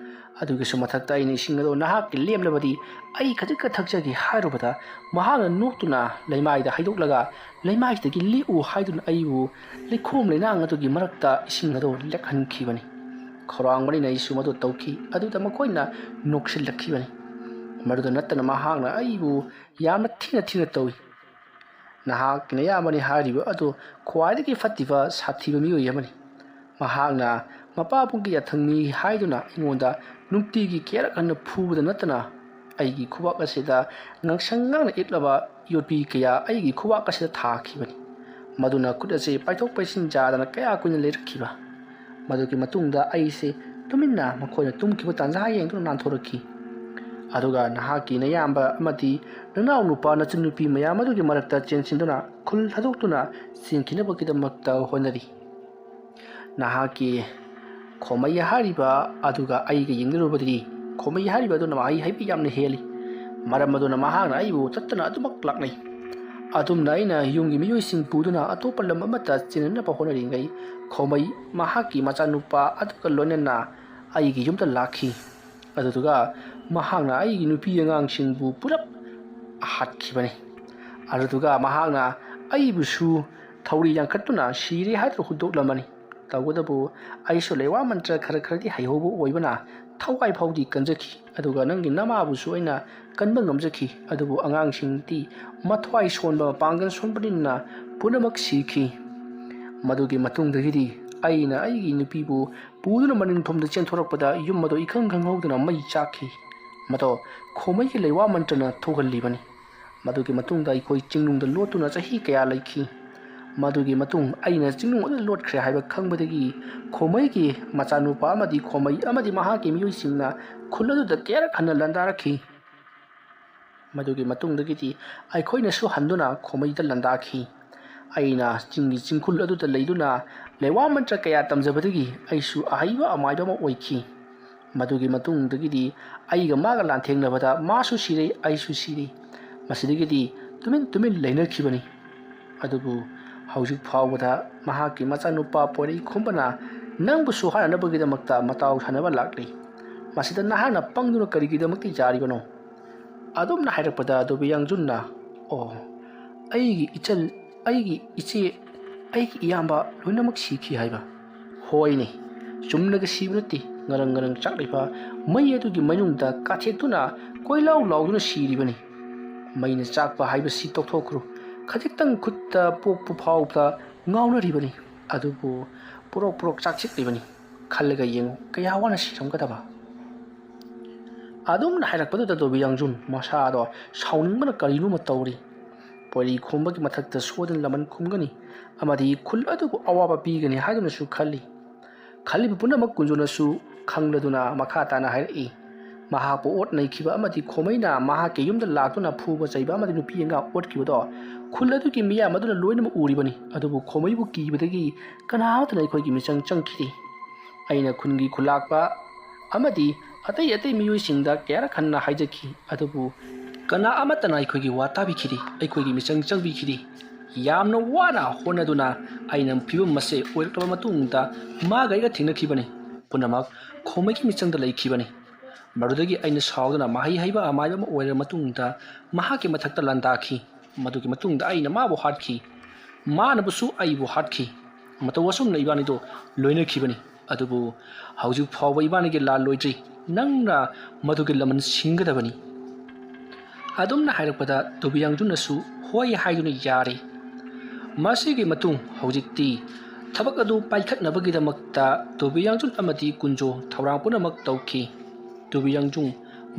ꯑꯗꯨꯒꯤꯁꯨ ꯃꯊꯛꯇ ꯑꯩꯅ ꯏꯁꯤꯡ ꯑꯗꯨ ꯅꯍꯥꯛꯀꯤ ꯂꯦꯝꯂꯕꯗꯤ ꯑꯩ ꯈꯖꯤꯛꯀ ꯊꯛꯆꯒꯦ ꯍꯥꯏꯔꯨꯕꯗ ꯃꯍꯥꯛꯅ ꯅꯣꯛꯇꯨꯅ ꯂꯩꯃꯥꯏꯗ ꯍꯩꯗꯣꯛꯂꯒ ꯂꯩꯃꯥꯏꯗꯒꯤ ꯂꯦꯛꯎ ꯍꯥꯏꯗꯨꯅ ꯑꯩꯕు ꯂꯩꯈꯣꯝ ꯂꯩꯅꯥꯡ ꯑꯗꯨꯒꯤ ꯃꯔꯛꯇ ꯏꯁꯤꯡ ꯑꯗꯨ ꯂꯦꯛꯍꯟꯈꯤꯕꯅꯤ ꯈꯧꯔꯥꯡꯕꯅꯤꯅ ꯑꯩꯁꯨ ꯃꯗꯨ ꯇꯧꯈꯤ ꯑꯗꯨꯗ ꯃꯈꯣꯏꯅ ꯅꯣꯛꯁꯤꯜꯂꯛꯈꯤꯕꯅꯤ ꯃꯗꯨꯗ ꯅꯠꯇꯅ ꯃꯍꯥꯛꯅ ꯑꯩꯕꯨ ꯌꯥꯝꯅ ꯊꯤꯅ ꯇꯧꯏ ꯅꯍꯥꯛꯀꯤ ꯅꯌꯥꯝꯕꯅꯤ ꯍꯥꯏꯔꯤꯕ ꯑꯗꯨ ꯈ꯭ꯋꯥꯏꯗꯒꯤ ꯐꯠꯇꯕ ꯁꯥꯊꯤꯕ ꯃꯤꯑꯣꯏ ꯑꯃꯅꯤ ꯃꯍꯥꯛꯅ ꯃꯄꯥꯕꯨꯡꯒꯤ ꯌꯥꯊꯪꯅꯤ ꯍꯥꯏꯗꯨꯅ ꯑꯩꯉꯣꯟꯗ ꯅꯨꯡꯇꯤꯒꯤ ꯀꯦꯔꯛꯍꯟꯅ ꯐꯨꯕꯗ ꯅꯠꯇꯅ ꯑꯩꯒꯤ ꯈꯨꯕꯥꯛ ꯑꯁꯤꯗ ꯉꯥꯡꯁꯪ ꯉꯥꯡꯅ ꯏꯠꯂꯕ ꯌꯣꯠꯄꯤ ꯀꯌꯥ ꯑꯩꯒꯤ ꯈꯨꯕꯥꯛ ꯑꯁꯤꯗ ꯊꯥꯈꯤꯕꯅꯤ ꯃꯗꯨꯅ ꯈꯨꯠ ꯑꯁꯤ ꯄꯥꯏꯊꯣꯛ ꯄꯥꯏꯁꯤꯟ ꯌꯥꯗꯅ ꯀꯌꯥ ꯀꯨꯏꯅ ꯂꯩꯔꯛꯈꯤꯕ ꯃꯗꯨꯒꯤ ꯃꯇꯨꯡꯗ ꯑꯩꯁꯦ ꯇꯨꯃꯤꯟꯅ ꯃꯈꯣꯏꯅ ꯇꯨꯝꯈꯤꯕ ꯇꯥꯟꯖꯥ ꯌꯦꯡꯗꯨꯅ ꯅꯥꯟꯊꯣꯔꯛꯈꯤ ꯑꯗꯨꯒ ꯅꯍꯥꯛꯀꯤ ꯅꯌꯥꯝꯕ ꯑꯃꯗꯤ ꯅꯅꯥꯎ ꯅꯨꯄꯥ ꯅꯆꯟꯅꯨꯄꯤ ꯃꯌꯥꯝ ꯑꯗꯨꯒꯤ ꯃꯔꯛꯇ ꯆꯦꯟꯁꯤꯟꯗꯨꯅ ꯈꯨꯜ ꯊꯥꯗꯣꯛꯇꯨꯅ ꯆꯦꯟꯈꯤꯅꯕꯒꯤꯗꯃꯛꯇ ꯍꯣꯠꯅꯔꯤ ꯅꯍꯥꯛꯀꯤ ꯈꯣꯃꯩ ꯍꯥꯏꯔꯤꯕ ꯑꯗꯨꯒ ꯑꯩꯒ ꯌꯦꯡꯅꯔꯨꯕꯗꯗꯤ ꯈꯣꯃꯩ ꯍꯥꯏꯔꯤꯕ ꯑꯗꯨꯅ ꯃꯍꯩ ꯍꯩꯕ ꯌꯥꯝꯅ ꯍꯦꯜꯂꯤ ꯃꯔꯝ ꯑꯗꯨꯅ ꯃꯍꯥꯛꯅ ꯑꯩꯕꯨ ꯆꯠꯇꯅ ꯑꯗꯨꯃꯛ ꯂꯥꯛꯅꯩ ꯑꯗꯨꯝꯅ ꯑꯩꯅ ꯌꯨꯝꯒꯤ ꯃꯤꯑꯣꯏꯁꯤꯡ ꯄꯨꯗꯨꯅ ꯑꯇꯣꯞꯄ ꯂꯝ ꯑꯃꯗ ꯆꯦꯟꯅꯅꯕ ꯍꯣꯠꯅꯔꯤꯉꯩ ꯈꯣꯃꯩ ꯃꯍꯥꯛꯀꯤ ꯃꯆꯥꯅꯨꯄꯥ ꯑꯗꯨꯒ ꯂꯣꯏꯅꯅ ꯑꯩꯒꯤ ꯌꯨꯝꯗ ꯂꯥꯛꯈꯤ ꯑꯗꯨꯗꯨꯒ ꯃꯍꯥꯛꯅ ꯑꯩꯒꯤ ꯅꯨꯄꯤ ꯑꯉꯥꯡꯁꯤꯡꯕꯨ ꯄꯨꯂꯞ ꯍꯥꯠꯈꯤꯕꯅꯤ ꯑꯗꯨꯗꯨꯒ ꯃꯍꯥꯛꯅ ꯑꯩꯕꯨꯁꯨ ꯊꯧꯔꯤ ꯌꯥꯟꯈꯠꯇꯨꯅ ꯁꯤꯔꯦ ꯍꯥꯏꯗꯨꯅ ꯍꯨꯟꯗꯣꯛꯂꯝꯃꯅꯤ ꯇꯧꯕꯇꯕꯨ ꯑꯩꯁꯨ ꯂꯩꯋꯥ ꯃꯟꯇ꯭ꯔ ꯈꯔꯗꯤ ꯍꯩꯍꯧꯕ ꯑꯣꯏꯕꯅ ꯊꯋꯥꯏ ꯐꯥꯎꯗꯤ ꯀꯟꯖꯈꯤ ꯑꯗꯨꯒ ꯅꯪꯒꯤ ꯅꯃꯥꯕꯨꯁꯨ ꯑꯩꯅ ꯀꯟꯕ ꯉꯝꯖꯈꯤ ꯑꯗꯨꯕꯨ ꯑꯉꯥꯡꯁꯤꯡꯗꯤ ꯃꯊ꯭ꯋꯥꯏ ꯁꯣꯟꯕ ꯃꯄꯥꯡꯒꯜ ꯁꯣꯟꯕꯅꯤꯅ ꯄꯨꯝꯅꯃꯛ ꯁꯤꯈꯤ ꯃꯗꯨꯒꯤ ꯃꯇꯨꯡꯗꯒꯤꯗꯤ ꯑꯩꯅ ꯑꯩꯒꯤ ꯅꯨꯄꯤꯕꯨ ꯄꯨꯗꯨꯅ ꯃꯅꯤꯡꯊꯣꯝꯗ ꯆꯦꯟꯊꯣꯔꯛꯄꯗ ꯌꯨꯝ ꯑꯗꯨ ꯏꯈꯪ ꯈꯪꯍꯧꯗꯅ ꯃꯩ ꯆꯥꯛꯈꯤ ꯃꯗꯣ ꯈꯣꯃꯩꯒꯤ ꯂꯩꯋꯥ ꯃꯟꯇ꯭ꯔꯅ ꯊꯣꯛꯍꯜꯂꯤꯕꯅꯤ ꯃꯗꯨꯒꯤ ꯃꯇꯨꯡꯗ ꯑꯩꯈꯣꯏ ꯆꯤꯡꯅꯨꯡꯗ ꯂꯣꯠꯇꯨꯅ ꯆꯍꯤ ꯀꯌꯥ ꯂꯩꯈꯤ ꯃꯗꯨꯒꯤ ꯃꯇꯨꯡ ꯑꯩꯅ ꯆꯤꯡꯅꯨꯡ ꯑꯗꯨꯗ ꯂꯣꯠꯈ꯭ꯔꯦ ꯍꯥꯏꯕ ꯈꯪꯕꯗꯒꯤ ꯈꯣꯃꯩꯒꯤ ꯃꯆꯥꯅꯨꯄꯥ ꯑꯃꯗꯤ ꯈꯣꯃꯩ ꯑꯃꯗꯤ ꯃꯍꯥꯛꯀꯤ ꯃꯤꯑꯣꯏꯁꯤꯡꯅ ꯈꯨꯜ ꯑꯗꯨꯗ ꯀꯌꯥꯔꯛ ꯍꯟꯅ ꯂꯥꯟꯗꯥꯔꯛꯈꯤ ꯃꯗꯨꯒꯤ ꯃꯇꯨꯡꯗꯒꯤꯗꯤ ꯑꯩꯈꯣꯏꯅꯁꯨ ꯍꯟꯗꯨꯅ ꯈꯣꯃꯩꯗ ꯂꯥꯟꯗꯥꯈꯤ ꯑꯩꯅ ꯆꯤꯡꯒꯤ ꯆꯤꯡꯈꯨꯜ ꯑꯗꯨꯗ ꯂꯩꯗꯨꯅ ꯂꯩꯋꯥ ꯃꯟꯇ꯭ꯔ ꯀꯌꯥ ꯇꯝꯖꯕꯗꯒꯤ ꯑꯩꯁꯨ ꯑꯍꯩꯕ ꯑꯃꯥꯏꯕ ꯑꯃ ꯑꯣꯏꯈꯤ ꯃꯗꯨꯒꯤ ꯃꯇꯨꯡꯗꯒꯤꯗꯤ ꯑꯩꯒ ꯃꯥꯒ ꯂꯥꯟꯊꯦꯡꯅꯕꯗ ꯃꯥꯁꯨ ꯁꯤꯔꯦ ꯑꯩꯁꯨ ꯁꯤꯔꯦ ꯃꯁꯤꯗꯒꯤꯗꯤ ꯇꯨꯃꯤꯟ ꯂꯩꯅꯈꯤꯕꯅꯤ ꯑꯗꯨꯕꯨ ꯍꯧꯖꯤꯛ ꯐꯥꯎꯕꯗ ꯃꯍꯥꯛꯀꯤ ꯃꯆꯥꯅꯨꯄꯥ ꯄꯣꯔꯩ ꯈꯣꯝꯕꯅ ꯅꯪꯕꯨꯁꯨ ꯍꯥꯠꯅꯅꯕꯒꯤꯗꯃꯛꯇ ꯃꯇꯥꯎ ꯁꯥꯟꯅꯕ ꯂꯥꯛꯂꯤ ꯃꯁꯤꯗ ꯅꯍꯥꯛꯅ ꯄꯪꯗꯨꯅ ꯀꯔꯤꯒꯤꯗꯃꯛꯇ ꯌꯥꯔꯤꯕꯅꯣ ꯑꯗꯨꯝꯅ ꯍꯥꯏꯔꯛꯄꯗ ꯗꯨꯕꯤꯌꯥꯡꯖꯨꯟꯅ ꯑꯩꯒꯤ ꯏꯆꯦ ꯑꯩꯒꯤ ꯏꯌꯥꯝꯕ ꯂꯣꯏꯅꯃꯛ ꯁꯤꯈꯤ ꯍꯥꯏꯕ ꯍꯣꯏꯅꯦ ꯆꯨꯝꯅꯒ ꯁꯤꯕ ꯅꯠꯇꯦ ꯉꯔꯪ ꯆꯥꯛꯂꯤꯕ ꯃꯩ ꯑꯗꯨꯒꯤ ꯃꯅꯨꯡꯗ ꯀꯥꯊꯦꯛꯇꯨꯅ ꯀꯣꯏꯂꯥꯎ ꯂꯥꯎꯗꯨꯅ ꯁꯤꯔꯤꯕꯅꯤ ꯃꯩꯅ ꯆꯥꯛꯄ ꯍꯥꯏꯕꯁꯤ ꯇꯣꯛꯊꯣꯛꯈ꯭ꯔꯣ ꯈꯖꯤꯛꯇꯪ ꯈꯨꯠꯇ ꯄꯣꯛꯄ ꯐꯥꯎꯕ ꯉꯥꯎꯅꯔꯤꯕꯅꯤ ꯑꯗꯨꯕꯨ ꯄꯨꯔꯣꯛ ꯆꯥꯛꯁꯤꯛꯂꯤꯕꯅꯤ ꯈꯜꯂꯒ ꯌꯦꯡꯉꯨ ꯀꯌꯥ ꯋꯥꯅ ꯁꯤꯔꯝꯒꯗꯕ ꯑꯗꯨꯝꯅ ꯍꯥꯏꯔꯛꯄꯗꯨꯗ ꯗꯨꯕꯤꯌꯥꯡꯖꯨꯟ ꯃꯁꯥꯗꯣ ꯁꯥꯎꯅꯤꯡꯕꯅ ꯀꯔꯤꯅꯣꯃ ꯇꯧꯔꯤ ꯄꯣꯔꯩ ꯈꯣꯝꯕꯒꯤ ꯃꯊꯛꯇ ꯁꯣꯏꯗꯅ ꯂꯃꯟ ꯈꯨꯝꯒꯅꯤ ꯑꯃꯗꯤ ꯈꯨꯜ ꯑꯗꯨꯕꯨ ꯑꯋꯥꯕ ꯄꯤꯒꯅꯤ ꯍꯥꯏꯗꯨꯅꯁꯨ ꯈꯜꯂꯤꯕ ꯄꯨꯝꯅꯃꯛ ꯀꯨꯟꯖꯣꯅꯁꯨ ꯈꯪꯂꯗꯨꯅ ꯃꯈꯥ ꯇꯥꯅ ꯍꯥꯏꯔꯛꯏ ꯃꯍꯥꯛꯄꯨ ꯑꯣꯠ ꯅꯩꯈꯤꯕ ꯑꯃꯗꯤ ꯈꯣꯃꯩꯅ ꯃꯍꯥꯛꯀꯤ ꯌꯨꯝꯗ ꯂꯥꯛꯇꯨꯅ ꯐꯨꯕ ꯆꯩꯕ ꯑꯃꯗꯤ ꯅꯨꯄꯤ ꯑꯉꯥꯡ ꯑꯣꯠꯈꯤꯕꯗꯣ ꯈꯨꯜ ꯑꯗꯨꯒꯤ ꯃꯤꯌꯥꯝ ꯑꯗꯨꯅ ꯂꯣꯏꯅꯃꯛ ꯎꯔꯤꯕꯅꯤ ꯑꯗꯨꯕꯨ ꯈꯣꯃꯩꯕꯨ ꯀꯤꯕꯗꯒꯤ ꯀꯅꯥꯃꯠꯇꯅ ꯑꯩꯈꯣꯏꯒꯤ ꯃꯤꯆꯪ ꯆꯪꯈꯤꯗꯦ ꯑꯩꯅ ꯈꯨꯟꯒꯤ ꯈꯨꯜꯂꯥꯛꯄ ꯑꯃꯗꯤ ꯑꯇꯩ ꯃꯤꯑꯣꯏꯁꯤꯡꯗ ꯀꯌꯥꯔꯛ ꯍꯟꯅ ꯍꯥꯏꯖꯈꯤ ꯑꯗꯨꯕꯨ ꯀꯅꯥ ꯑꯃꯠꯇꯅ ꯑꯩꯈꯣꯏꯒꯤ ꯋꯥ ꯇꯥꯕꯤꯈꯤꯗꯦ ꯑꯩꯈꯣꯏꯒꯤ ꯃꯤꯆꯪ ꯆꯪꯕꯤꯈꯤꯗꯦ ꯌꯥꯝꯅ ꯋꯥꯅ ꯍꯣꯠꯅꯗꯨꯅ ꯑꯩꯅ ꯐꯤꯕꯝ ꯑꯁꯤ ꯑꯣꯏꯔꯛꯂꯕ ꯃꯇꯨꯡꯗ ꯃꯥꯒ ꯑꯩꯒ ꯊꯦꯡꯅꯈꯤꯕꯅꯤ ꯄꯨꯝꯅꯃꯛ ꯈꯣꯃꯩꯒꯤ ꯃꯤꯆꯪꯗ ꯂꯩꯈꯤꯕꯅꯤ ꯃꯗꯨꯗꯒꯤ ꯑꯩꯅ ꯁꯥꯎꯗꯨꯅ ꯃꯍꯩ ꯍꯩꯕ ꯑꯃꯥꯏꯕ ꯑꯃ ꯑꯣꯏꯔꯕ ꯃꯇꯨꯡꯗ ꯃꯍꯥꯛꯀꯤ ꯃꯊꯛꯇ ꯂꯥꯟꯗꯥꯈꯤ ꯃꯗꯨꯒꯤ ꯃꯇꯨꯡꯗ ꯑꯩꯅ ꯃꯥꯕꯨ ꯍꯥꯠꯈꯤ ꯃꯥꯅꯕꯨꯁꯨ ꯑꯩꯕꯨ ꯍꯥꯠꯈꯤ ꯃꯇꯧ ꯑꯁꯨꯝꯅ ꯏꯕꯥꯅꯤꯗꯣ ꯂꯣꯏꯅꯈꯤꯕꯅꯤ ꯑꯗꯨꯕꯨ ꯍꯧꯖꯤꯛ ꯐꯥꯎꯕ ꯏꯕꯥꯅꯤꯒꯤ ꯂꯥꯟ ꯂꯣꯏꯗ꯭ꯔꯤ ꯅꯪꯅ ꯃꯗꯨꯒꯤ ꯂꯃꯟ ꯁꯤꯡꯒꯗꯕꯅꯤ ꯑꯗꯨꯝꯅ ꯍꯥꯏꯔꯛꯄꯗ ꯗꯣꯕꯤꯌꯥꯡꯖꯨꯟꯅꯁꯨ ꯍꯣꯏ ꯍꯥꯏꯗꯨꯅ ꯌꯥꯔꯦ ꯃꯁꯤꯒꯤ ꯃꯇꯨꯡ ꯍꯧꯖꯤꯛꯇꯤ ꯊꯕꯛ ꯑꯗꯨ ꯄꯥꯏꯈꯠꯅꯕꯒꯤꯗꯃꯛꯇ ꯗꯣꯕꯤꯌꯥꯡꯖꯨꯟ ꯑꯃꯗꯤ ꯀꯨꯟꯖꯣ ꯊꯧꯔꯥꯡ ꯄꯨꯝꯅꯃꯛ ꯇꯧꯈꯤ ꯗꯣꯕꯤꯌꯥꯡꯖꯨꯟ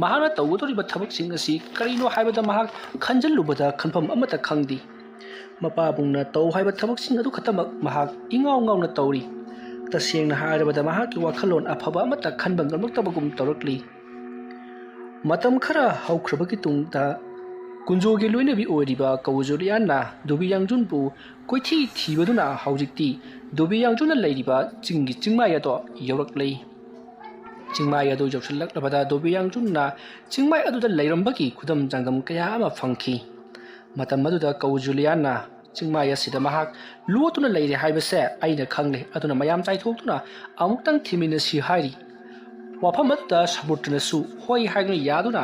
ꯃꯍꯥꯛꯅ ꯇꯧꯒꯗꯧꯔꯤꯕ ꯊꯕꯛꯁꯤꯡ ꯑꯁꯤ ꯀꯔꯤꯅꯣ ꯍꯥꯏꯕꯗ ꯃꯍꯥꯛ ꯈꯟꯖꯤꯜꯂꯨꯕꯗ ꯈꯟꯐꯝ ꯑꯃꯠꯇ ꯈꯪꯗꯦ ꯃꯄꯥꯕꯨꯡꯅ ꯇꯧ ꯍꯥꯏꯕ ꯊꯕꯛꯁꯤꯡ ꯑꯗꯨ ꯈꯛꯇꯃꯛ ꯃꯍꯥꯛ ꯏꯉꯥꯎ ꯉꯥꯎꯅ ꯇꯧꯔꯤ ꯇꯁꯦꯡꯅ ꯍꯥꯏꯔꯕꯗ ꯃꯍꯥꯛꯀꯤ ꯋꯥꯈꯜꯂꯣꯟ ꯑꯐꯕ ꯑꯃꯠꯇ ꯈꯟꯕ ꯉꯝꯂꯛꯇꯕꯒꯨꯝ ꯇꯧꯔꯛꯂꯤ ꯃꯇꯝ ꯈꯔ ꯍꯧꯈ꯭ꯔꯕꯒꯤ ꯇꯨꯡꯗ ꯀꯨꯟꯖꯣꯒꯤ ꯂꯣꯏꯅꯕꯤ ꯑꯣꯏꯔꯤꯕ ꯀꯧꯖꯨꯂꯤꯌꯥꯟꯅ ꯗꯣꯕꯤꯌꯥꯡꯖꯨꯟꯕꯨ ꯀꯣꯏꯊꯤ ꯊꯤꯕꯗꯨꯅ ꯍꯧꯖꯤꯛꯇꯤ ꯗꯣꯕꯤꯌꯥꯡꯖꯨꯟꯅ ꯂꯩꯔꯤꯕ ꯆꯤꯡꯒꯤ ꯆꯤꯡꯃꯥꯏ ꯑꯗꯣ ꯌꯧꯔꯛꯂꯤ ꯆꯤꯡꯃꯥꯏ ꯑꯗꯨ ꯌꯧꯁꯤꯜꯂꯛꯂꯕꯗ ꯗꯣꯕꯤꯌꯥꯡꯖꯨꯟꯅ ꯆꯤꯡꯃꯥꯏ ꯑꯗꯨꯗ ꯂꯩꯔꯝꯕꯒꯤ ꯈꯨꯗꯝ ꯆꯥꯡꯗꯝ ꯀꯌꯥ ꯑꯃ ꯐꯪꯈꯤ ꯃꯇꯝ ꯑꯗꯨꯗ ꯀꯧꯖꯨꯂꯤꯌꯥꯟꯅ ꯆꯤꯡꯃꯥꯏ ꯑꯁꯤꯗ ꯃꯍꯥꯛ ꯂꯣꯠꯇꯨꯅ ꯂꯩꯔꯦ ꯍꯥꯏꯕꯁꯦ ꯑꯩꯅ ꯈꯪꯂꯦ ꯑꯗꯨꯅ ꯃꯌꯥꯝ ꯆꯥꯏꯊꯣꯛꯇꯨꯅ ꯑꯃꯨꯛꯇꯪ ꯊꯤꯃꯤꯟꯅꯁꯤ ꯍꯥꯏꯔꯤ ꯋꯥꯐꯝ ꯑꯗꯨꯗ ꯁꯃꯨꯗ꯭ꯔꯅꯁꯨ ꯍꯣꯏ ꯍꯥꯏꯗꯨꯅ ꯌꯥꯗꯨꯅ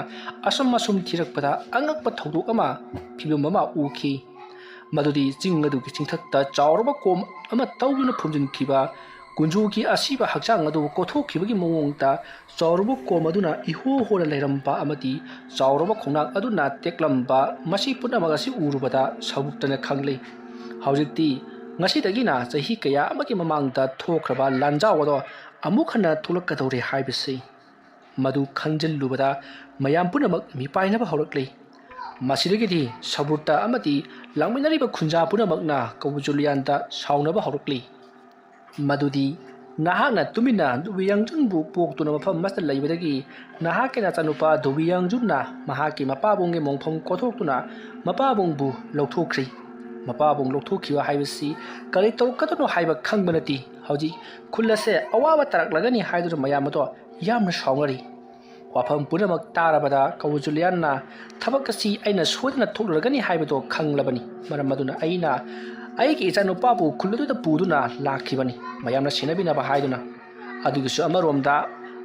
ꯑꯁꯨꯝ ꯊꯤꯔꯛꯄꯗ ꯑꯉꯛꯄ ꯊꯧꯗꯣꯛ ꯑꯃ ꯐꯤꯕꯝ ꯑꯃ ꯎꯈꯤ ꯃꯗꯨꯗꯤ ꯆꯤꯡ ꯑꯗꯨꯒꯤ ꯆꯤꯡꯊꯛꯇ ꯆꯥꯎꯔꯕ ꯀꯣꯝ ꯑꯃ ꯇꯧꯗꯨꯅ ꯐꯨꯝꯖꯤꯟꯈꯤꯕ ꯀꯨꯟꯖꯣꯒꯤ ꯑꯁꯤꯕ ꯍꯛꯆꯥꯡ ꯑꯗꯨ ꯀꯣꯊꯣꯛꯈꯤꯕꯒꯤ ꯃꯑꯣꯡꯗ ꯆꯥꯎꯔꯕ ꯀꯣꯝ ꯑꯗꯨꯅ ꯏꯍꯣ ꯍꯣꯅ ꯂꯩꯔꯝꯕ ꯑꯃꯗꯤ ꯆꯥꯎꯔꯕ ꯈꯣꯡꯅꯥꯡ ꯑꯗꯨꯅ ꯇꯦꯛꯂꯝꯕ ꯃꯁꯤ ꯄꯨꯝꯅꯃꯛ ꯑꯁꯤ ꯎꯔꯨꯕꯗ ꯁꯃꯨꯗ꯭ꯔꯅ ꯈꯪꯂꯤ ꯍꯧꯖꯤꯛꯇꯤ ꯉꯁꯤꯗꯒꯤꯅ ꯆꯍꯤ ꯀꯌꯥ ꯑꯃꯒꯤ ꯃꯃꯥꯡꯗ ꯊꯣꯛꯈ꯭ꯔꯕ ꯂꯥꯟꯖꯥꯎ ꯑꯗꯣ ꯑꯃꯨꯛ ꯍꯟꯅ ꯊꯣꯛꯂꯛꯀꯗꯧꯔꯦ ꯍꯥꯏꯕꯁꯤ ꯃꯗꯨ ꯈꯪꯖꯤꯜꯂꯨꯕꯗ ꯃꯌꯥꯝ ꯄꯨꯝꯅꯃꯛ ꯃꯤꯄꯥꯏꯅꯕ ꯍꯧꯔꯛꯂꯤ ꯃꯁꯤꯗꯒꯤꯗꯤ ꯁꯃꯨꯗ꯭ꯔ ꯑꯃꯗꯤ ꯂꯥꯛꯃꯤꯟꯅꯔꯤꯕ ꯈꯨꯟꯖꯥ ꯄꯨꯝꯅꯃꯛꯅ ꯀꯧꯖꯨꯂꯤꯌꯥꯟꯗ ꯁꯥꯎꯅꯕ ꯍꯧꯔꯛꯂꯤ ꯃꯗꯨꯗꯤ ꯅꯍꯥꯛꯅ ꯇꯨꯃꯤꯟꯅ ꯗꯣꯕꯤꯌꯥꯡꯖꯨꯟꯕꯨ ꯄꯣꯛꯇꯨꯅ ꯃꯐꯝ ꯑꯃꯗ ꯂꯩꯕꯗꯒꯤ ꯅꯍꯥꯛꯀꯤ ꯅꯆꯥꯅꯨꯄꯥ ꯗꯣꯕꯤꯌꯥꯡꯖꯨꯟꯅ ꯃꯍꯥꯛꯀꯤ ꯃꯄꯥꯕꯨꯡꯒꯤ ꯃꯣꯡꯐꯝ ꯀꯣꯊꯣꯛꯇꯨꯅ ꯃꯄꯥꯕꯨꯡꯕꯨ ꯂꯧꯊꯣꯛꯈ꯭ꯔꯤ ꯃꯄꯥꯕꯨꯡ ꯂꯧꯊꯣꯛꯈꯤꯕ ꯍꯥꯏꯕꯁꯤ ꯀꯔꯤ ꯇꯧꯔꯛꯀꯗꯣꯏꯅꯣ ꯍꯥꯏꯕ ꯈꯪꯕ ꯅꯠꯇꯦ ꯍꯧꯖꯤꯛ ꯈꯨꯜ ꯑꯁꯦ ꯑꯋꯥꯕ ꯇꯥꯔꯛꯂꯒꯅꯤ ꯍꯥꯏꯗꯨꯅ ꯃꯌꯥꯝ ꯑꯗꯣ ꯌꯥꯝꯅ ꯁꯥꯎꯅꯔꯤ ꯋꯥꯐꯝ ꯄꯨꯝꯅꯃꯛ ꯇꯥꯔꯕꯗ ꯀꯧꯖꯨꯂꯤꯌꯥꯟꯅ ꯊꯕꯛ ꯑꯁꯤ ꯑꯩꯅ ꯁꯣꯏꯗꯅ ꯊꯣꯛꯂꯨꯔꯒꯅꯤ ꯍꯥꯏꯕꯗꯣ ꯈꯪꯂꯕꯅꯤ ꯃꯔꯝ ꯑꯗꯨꯅ ꯑꯩꯅ ꯑꯩꯒꯤ ꯏꯆꯥꯅꯨꯄꯥꯕꯨ ꯈꯨꯜ ꯑꯗꯨꯗ ꯄꯨꯗꯨꯅ ꯂꯥꯛꯈꯤꯕꯅꯤ ꯃꯌꯥꯝꯅ ꯁꯦꯟꯅꯕꯤꯅꯕ ꯍꯥꯏꯗꯨꯅ ꯑꯗꯨꯒꯤꯁꯨ ꯑꯃꯔꯣꯝꯗ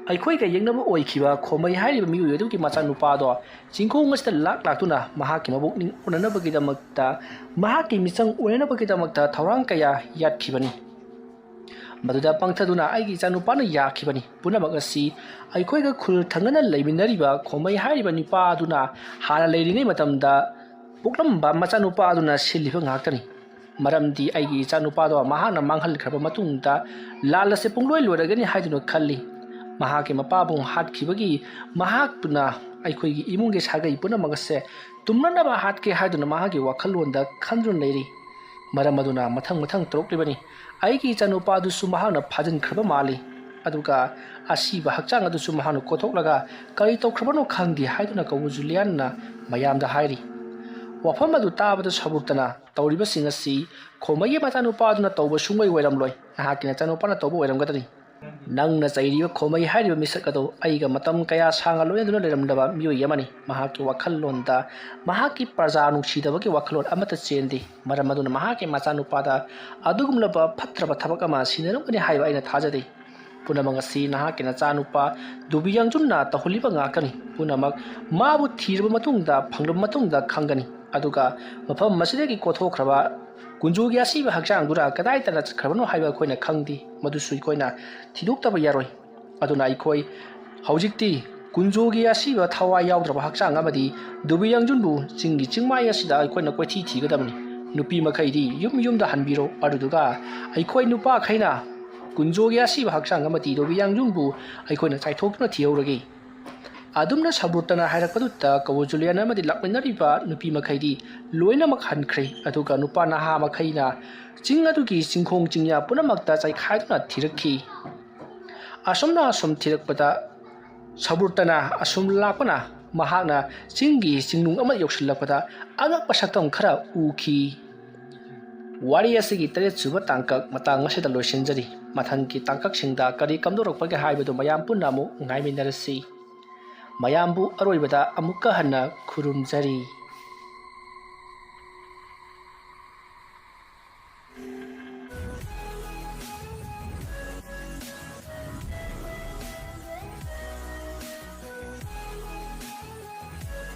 ꯑꯩꯈꯣꯏꯒ ꯌꯦꯡꯅꯕ ꯑꯣꯏꯈꯤꯕ ꯈꯣꯃꯩ ꯍꯥꯏꯔꯤꯕ ꯃꯤꯑꯣꯏ ꯑꯗꯨꯒꯤ ꯃꯆꯥꯅꯨꯄꯥꯗꯣ ꯆꯤꯡꯈꯣꯡ ꯑꯁꯤꯗ ꯂꯥꯛꯇꯨꯅ ꯃꯍꯥꯛꯀꯤ ꯃꯕꯨꯛꯅꯤꯡ ꯎꯅꯅꯕꯒꯤꯗꯃꯛꯇ ꯃꯍꯥꯛꯀꯤ ꯃꯤꯆꯪ ꯑꯣꯏꯅꯅꯕꯒꯤꯗꯃꯛꯇ ꯊꯧꯔꯥꯡ ꯀꯌꯥ ꯌꯥꯠꯈꯤꯕꯅꯤ ꯃꯗꯨꯗ ꯄꯪꯊꯗꯨꯅ ꯑꯩꯒꯤ ꯏꯆꯥꯅꯨꯄꯥꯅ ꯌꯥꯈꯤꯕꯅꯤ ꯄꯨꯝꯅꯃꯛ ꯑꯁꯤ ꯑꯩꯈꯣꯏꯒ ꯈꯨꯜ ꯊꯪꯅꯅ ꯂꯩꯃꯤꯟꯅꯔꯤꯕ ꯈꯣꯃꯩ ꯍꯥꯏꯔꯤꯕ ꯅꯨꯄꯥ ꯑꯗꯨꯅ ꯍꯥꯟꯅ ꯂꯩꯔꯤꯉꯩ ꯃꯇꯝꯗ ꯄꯣꯛꯂꯝꯕ ꯃꯆꯥꯅꯨꯄꯥ ꯑꯗꯨꯅ ꯁꯤꯜꯂꯤꯕ ꯉꯥꯛꯇꯅꯤ ꯃꯔꯝꯗꯤ ꯑꯩꯒꯤ ꯏꯆꯥꯅꯨꯄꯥꯗꯣ ꯃꯍꯥꯛꯅ ꯃꯥꯡꯍꯟꯈ꯭ꯔꯕ ꯃꯇꯨꯡꯗ ꯂꯥꯟ ꯑꯁꯤ ꯄꯨꯡꯂꯣꯏ ꯂꯣꯏꯔꯒꯅꯤ ꯍꯥꯏꯗꯨꯅ ꯈꯜꯂꯤ ꯃꯍꯥꯛꯀꯤ ꯃꯄꯥꯕꯨꯡ ꯍꯥꯠꯈꯤꯕꯒꯤ ꯃꯍꯥꯛꯇꯨꯅ ꯑꯩꯈꯣꯏꯒꯤ ꯏꯃꯨꯡꯒꯤ ꯁꯥꯒꯩ ꯄꯨꯝꯅꯃꯛ ꯑꯁꯦ ꯇꯨꯝꯅꯅꯕ ꯍꯥꯠꯀꯦ ꯍꯥꯏꯗꯨꯅ ꯃꯍꯥꯛꯀꯤ ꯋꯥꯈꯜꯂꯣꯟꯗ ꯈꯟꯗꯨꯅ ꯂꯩꯔꯤ ꯃꯔꯝ ꯑꯗꯨꯅ ꯃꯊꯪ ꯇꯧꯔꯛꯂꯤꯕꯅꯤ ꯑꯩꯒꯤ ꯏꯆꯥꯅꯨꯄꯥꯗꯨꯁꯨ ꯃꯍꯥꯛꯅ ꯐꯥꯖꯤꯟꯈ꯭ꯔꯕ ꯃꯥꯜꯂꯤ ꯑꯗꯨꯒ ꯑꯁꯤꯕ ꯍꯛꯆꯥꯡ ꯑꯗꯨꯁꯨ ꯃꯍꯥꯛꯅ ꯀꯣꯊꯣꯛꯂꯒ ꯀꯔꯤ ꯇꯧꯈ꯭ꯔꯕꯅꯣ ꯈꯪꯗꯦ ꯍꯥꯏꯗꯨꯅ ꯀꯧꯖꯨꯂꯤꯌꯥꯟꯅ ꯃꯌꯥꯝꯗ ꯍꯥꯏꯔꯤ ꯋꯥꯐꯝ ꯑꯗꯨ ꯇꯥꯕꯗ ꯁꯃꯨꯗ꯭ꯔꯅ ꯇꯧꯔꯤꯕꯁꯤꯡ ꯑꯁꯤ ꯈꯣꯃꯩꯒꯤ ꯃꯆꯥꯅꯨꯄꯥꯗꯨꯅ ꯇꯧꯕ ꯁꯨꯡꯑꯣꯏ ꯑꯣꯏꯔꯝꯂꯣꯏ ꯅꯍꯥꯛꯀꯤ ꯅꯆꯥꯅꯨꯄꯥꯅ ꯇꯧꯕ ꯑꯣꯏꯔꯝꯒꯗꯅꯤ ꯅꯪꯅ ꯆꯩꯔꯤꯕ ꯈꯣꯃꯩ ꯍꯥꯏꯔꯤꯕ ꯃꯤꯁꯛ ꯑꯗꯨ ꯑꯩꯒ ꯃꯇꯝ ꯀꯌꯥ ꯁꯥꯡꯅ ꯂꯣꯏꯅꯗꯨꯅ ꯂꯩꯔꯝꯂꯕ ꯃꯤꯑꯣꯏ ꯑꯃꯅꯤ ꯃꯍꯥꯛꯀꯤ ꯋꯥꯈꯜꯂꯣꯟꯗ ꯃꯍꯥꯛꯀꯤ ꯄ꯭ꯔꯖꯥ ꯅꯨꯡꯁꯤꯗꯕꯒꯤ ꯋꯥꯈꯜꯂꯣꯟ ꯑꯃꯠꯇ ꯆꯦꯟꯗꯦ ꯃꯔꯝ ꯑꯗꯨꯅ ꯃꯍꯥꯛꯀꯤ ꯃꯆꯥꯅꯨꯄꯥꯗ ꯑꯗꯨꯒꯨꯝꯂꯕ ꯐꯠꯇ꯭ꯔꯕ ꯊꯕꯛ ꯑꯃ ꯁꯤꯟꯅꯔꯝꯒꯅꯤ ꯍꯥꯏꯕ ꯑꯩꯅ ꯊꯥꯖꯗꯦ ꯄꯨꯝꯅꯃꯛ ꯑꯁꯤ ꯅꯍꯥꯛꯀꯤ ꯅꯆꯥꯅꯨꯄꯥ ꯗꯣꯕꯤꯌꯥꯡꯖꯨꯟꯅ ꯇꯧꯍꯜꯂꯤꯕ ꯉꯥꯛꯇꯅꯤ ꯄꯨꯝꯅꯃꯛ ꯃꯥꯕꯨ ꯊꯤꯔꯕ ꯃꯇꯨꯡꯗ ꯐꯪꯂꯕ ꯃꯇꯨꯡꯗ ꯈꯪꯒꯅꯤ ꯑꯗꯨꯒ ꯃꯐꯝ ꯑꯁꯤꯗꯒꯤ ꯀꯣꯊꯣꯛꯈ꯭ꯔꯕ ꯀꯨꯟꯖꯣꯒꯤ ꯑꯁꯤꯕ ꯍꯛꯆꯥꯡꯗꯨꯅ ꯀꯗꯥꯏꯗ ꯆꯠꯈ꯭ꯔꯕꯅꯣ ꯍꯥꯏꯕ ꯑꯩꯈꯣꯏꯅ ꯈꯪꯗꯦ ꯃꯗꯨꯁꯨ ꯑꯩꯈꯣꯏꯅ ꯊꯤꯗꯣꯛꯇꯕ ꯌꯥꯔꯣꯏ ꯑꯗꯨꯅ ꯑꯩꯈꯣꯏ ꯍꯧꯖꯤꯛꯇꯤ ꯀꯨꯟꯖꯣꯒꯤ ꯑꯁꯤꯕ ꯊꯋꯥꯏ ꯌꯥꯎꯗ꯭ꯔꯕ ꯍꯛꯆꯥꯡ ꯑꯃꯗꯤ ꯗꯣꯕꯤꯌꯥꯡꯖꯨꯟꯕꯨ ꯆꯤꯡꯒꯤ ꯆꯤꯡꯃꯥꯏ ꯑꯁꯤꯗ ꯑꯩꯈꯣꯏꯅ ꯀꯣꯏꯊꯤ ꯊꯤꯒꯗꯕꯅꯤ ꯅꯨꯄꯤ ꯃꯈꯩꯗꯤ ꯌꯨꯝꯗ ꯍꯟꯕꯤꯔꯣ ꯑꯗꯨꯗꯨꯒ ꯑꯩꯈꯣꯏ ꯅꯨꯄꯥꯈꯩꯅ ꯀꯨꯟꯖꯣꯒꯤ ꯑꯁꯤꯕ ꯍꯛꯆꯥꯡ ꯑꯃꯗꯤ ꯗꯣꯕꯤꯌꯥꯡꯖꯨꯟꯕꯨ ꯑꯩꯈꯣꯏꯅ ꯆꯥꯏꯊꯣꯛꯇꯨꯅ ꯊꯤꯍꯧꯔꯒꯦ ꯑꯗꯨꯝꯅ ꯁꯃꯨꯗ꯭ꯔꯅ ꯍꯥꯏꯔꯛꯄꯗꯨꯗ ꯀꯧꯖꯨꯂꯤꯌꯥꯟ ꯑꯃꯗꯤ ꯂꯥꯛꯃꯤꯟꯅꯔꯤꯕ ꯅꯨꯄꯤ ꯃꯈꯩꯗꯤ ꯂꯣꯏꯅꯃꯛ ꯍꯟꯈ꯭ꯔꯦ ꯑꯗꯨꯒ ꯅꯨꯄꯥ ꯅꯍꯥ ꯃꯈꯩꯅ ꯆꯤꯡ ꯑꯗꯨꯒꯤ ꯆꯤꯡꯈꯣꯡ ꯆꯤꯡꯌꯥ ꯄꯨꯝꯅꯃꯛꯇ ꯆꯥꯏꯈꯥꯏꯗꯨꯅ ꯊꯤꯔꯛꯈꯤ ꯑꯁꯨꯝ ꯊꯤꯔꯛꯄꯗ Saburtana asum lakpana mahakna chinggi chingnung ama yoksilakpada angakpa saktam khara uki. Wari asigi taret suba tangkak matang asida loisinjari mathangki tangkak singda kari kamdorokpage haibadu mayam punna amu ngaiminarasi. Mayambu aroibada amukka hanna khurumjari.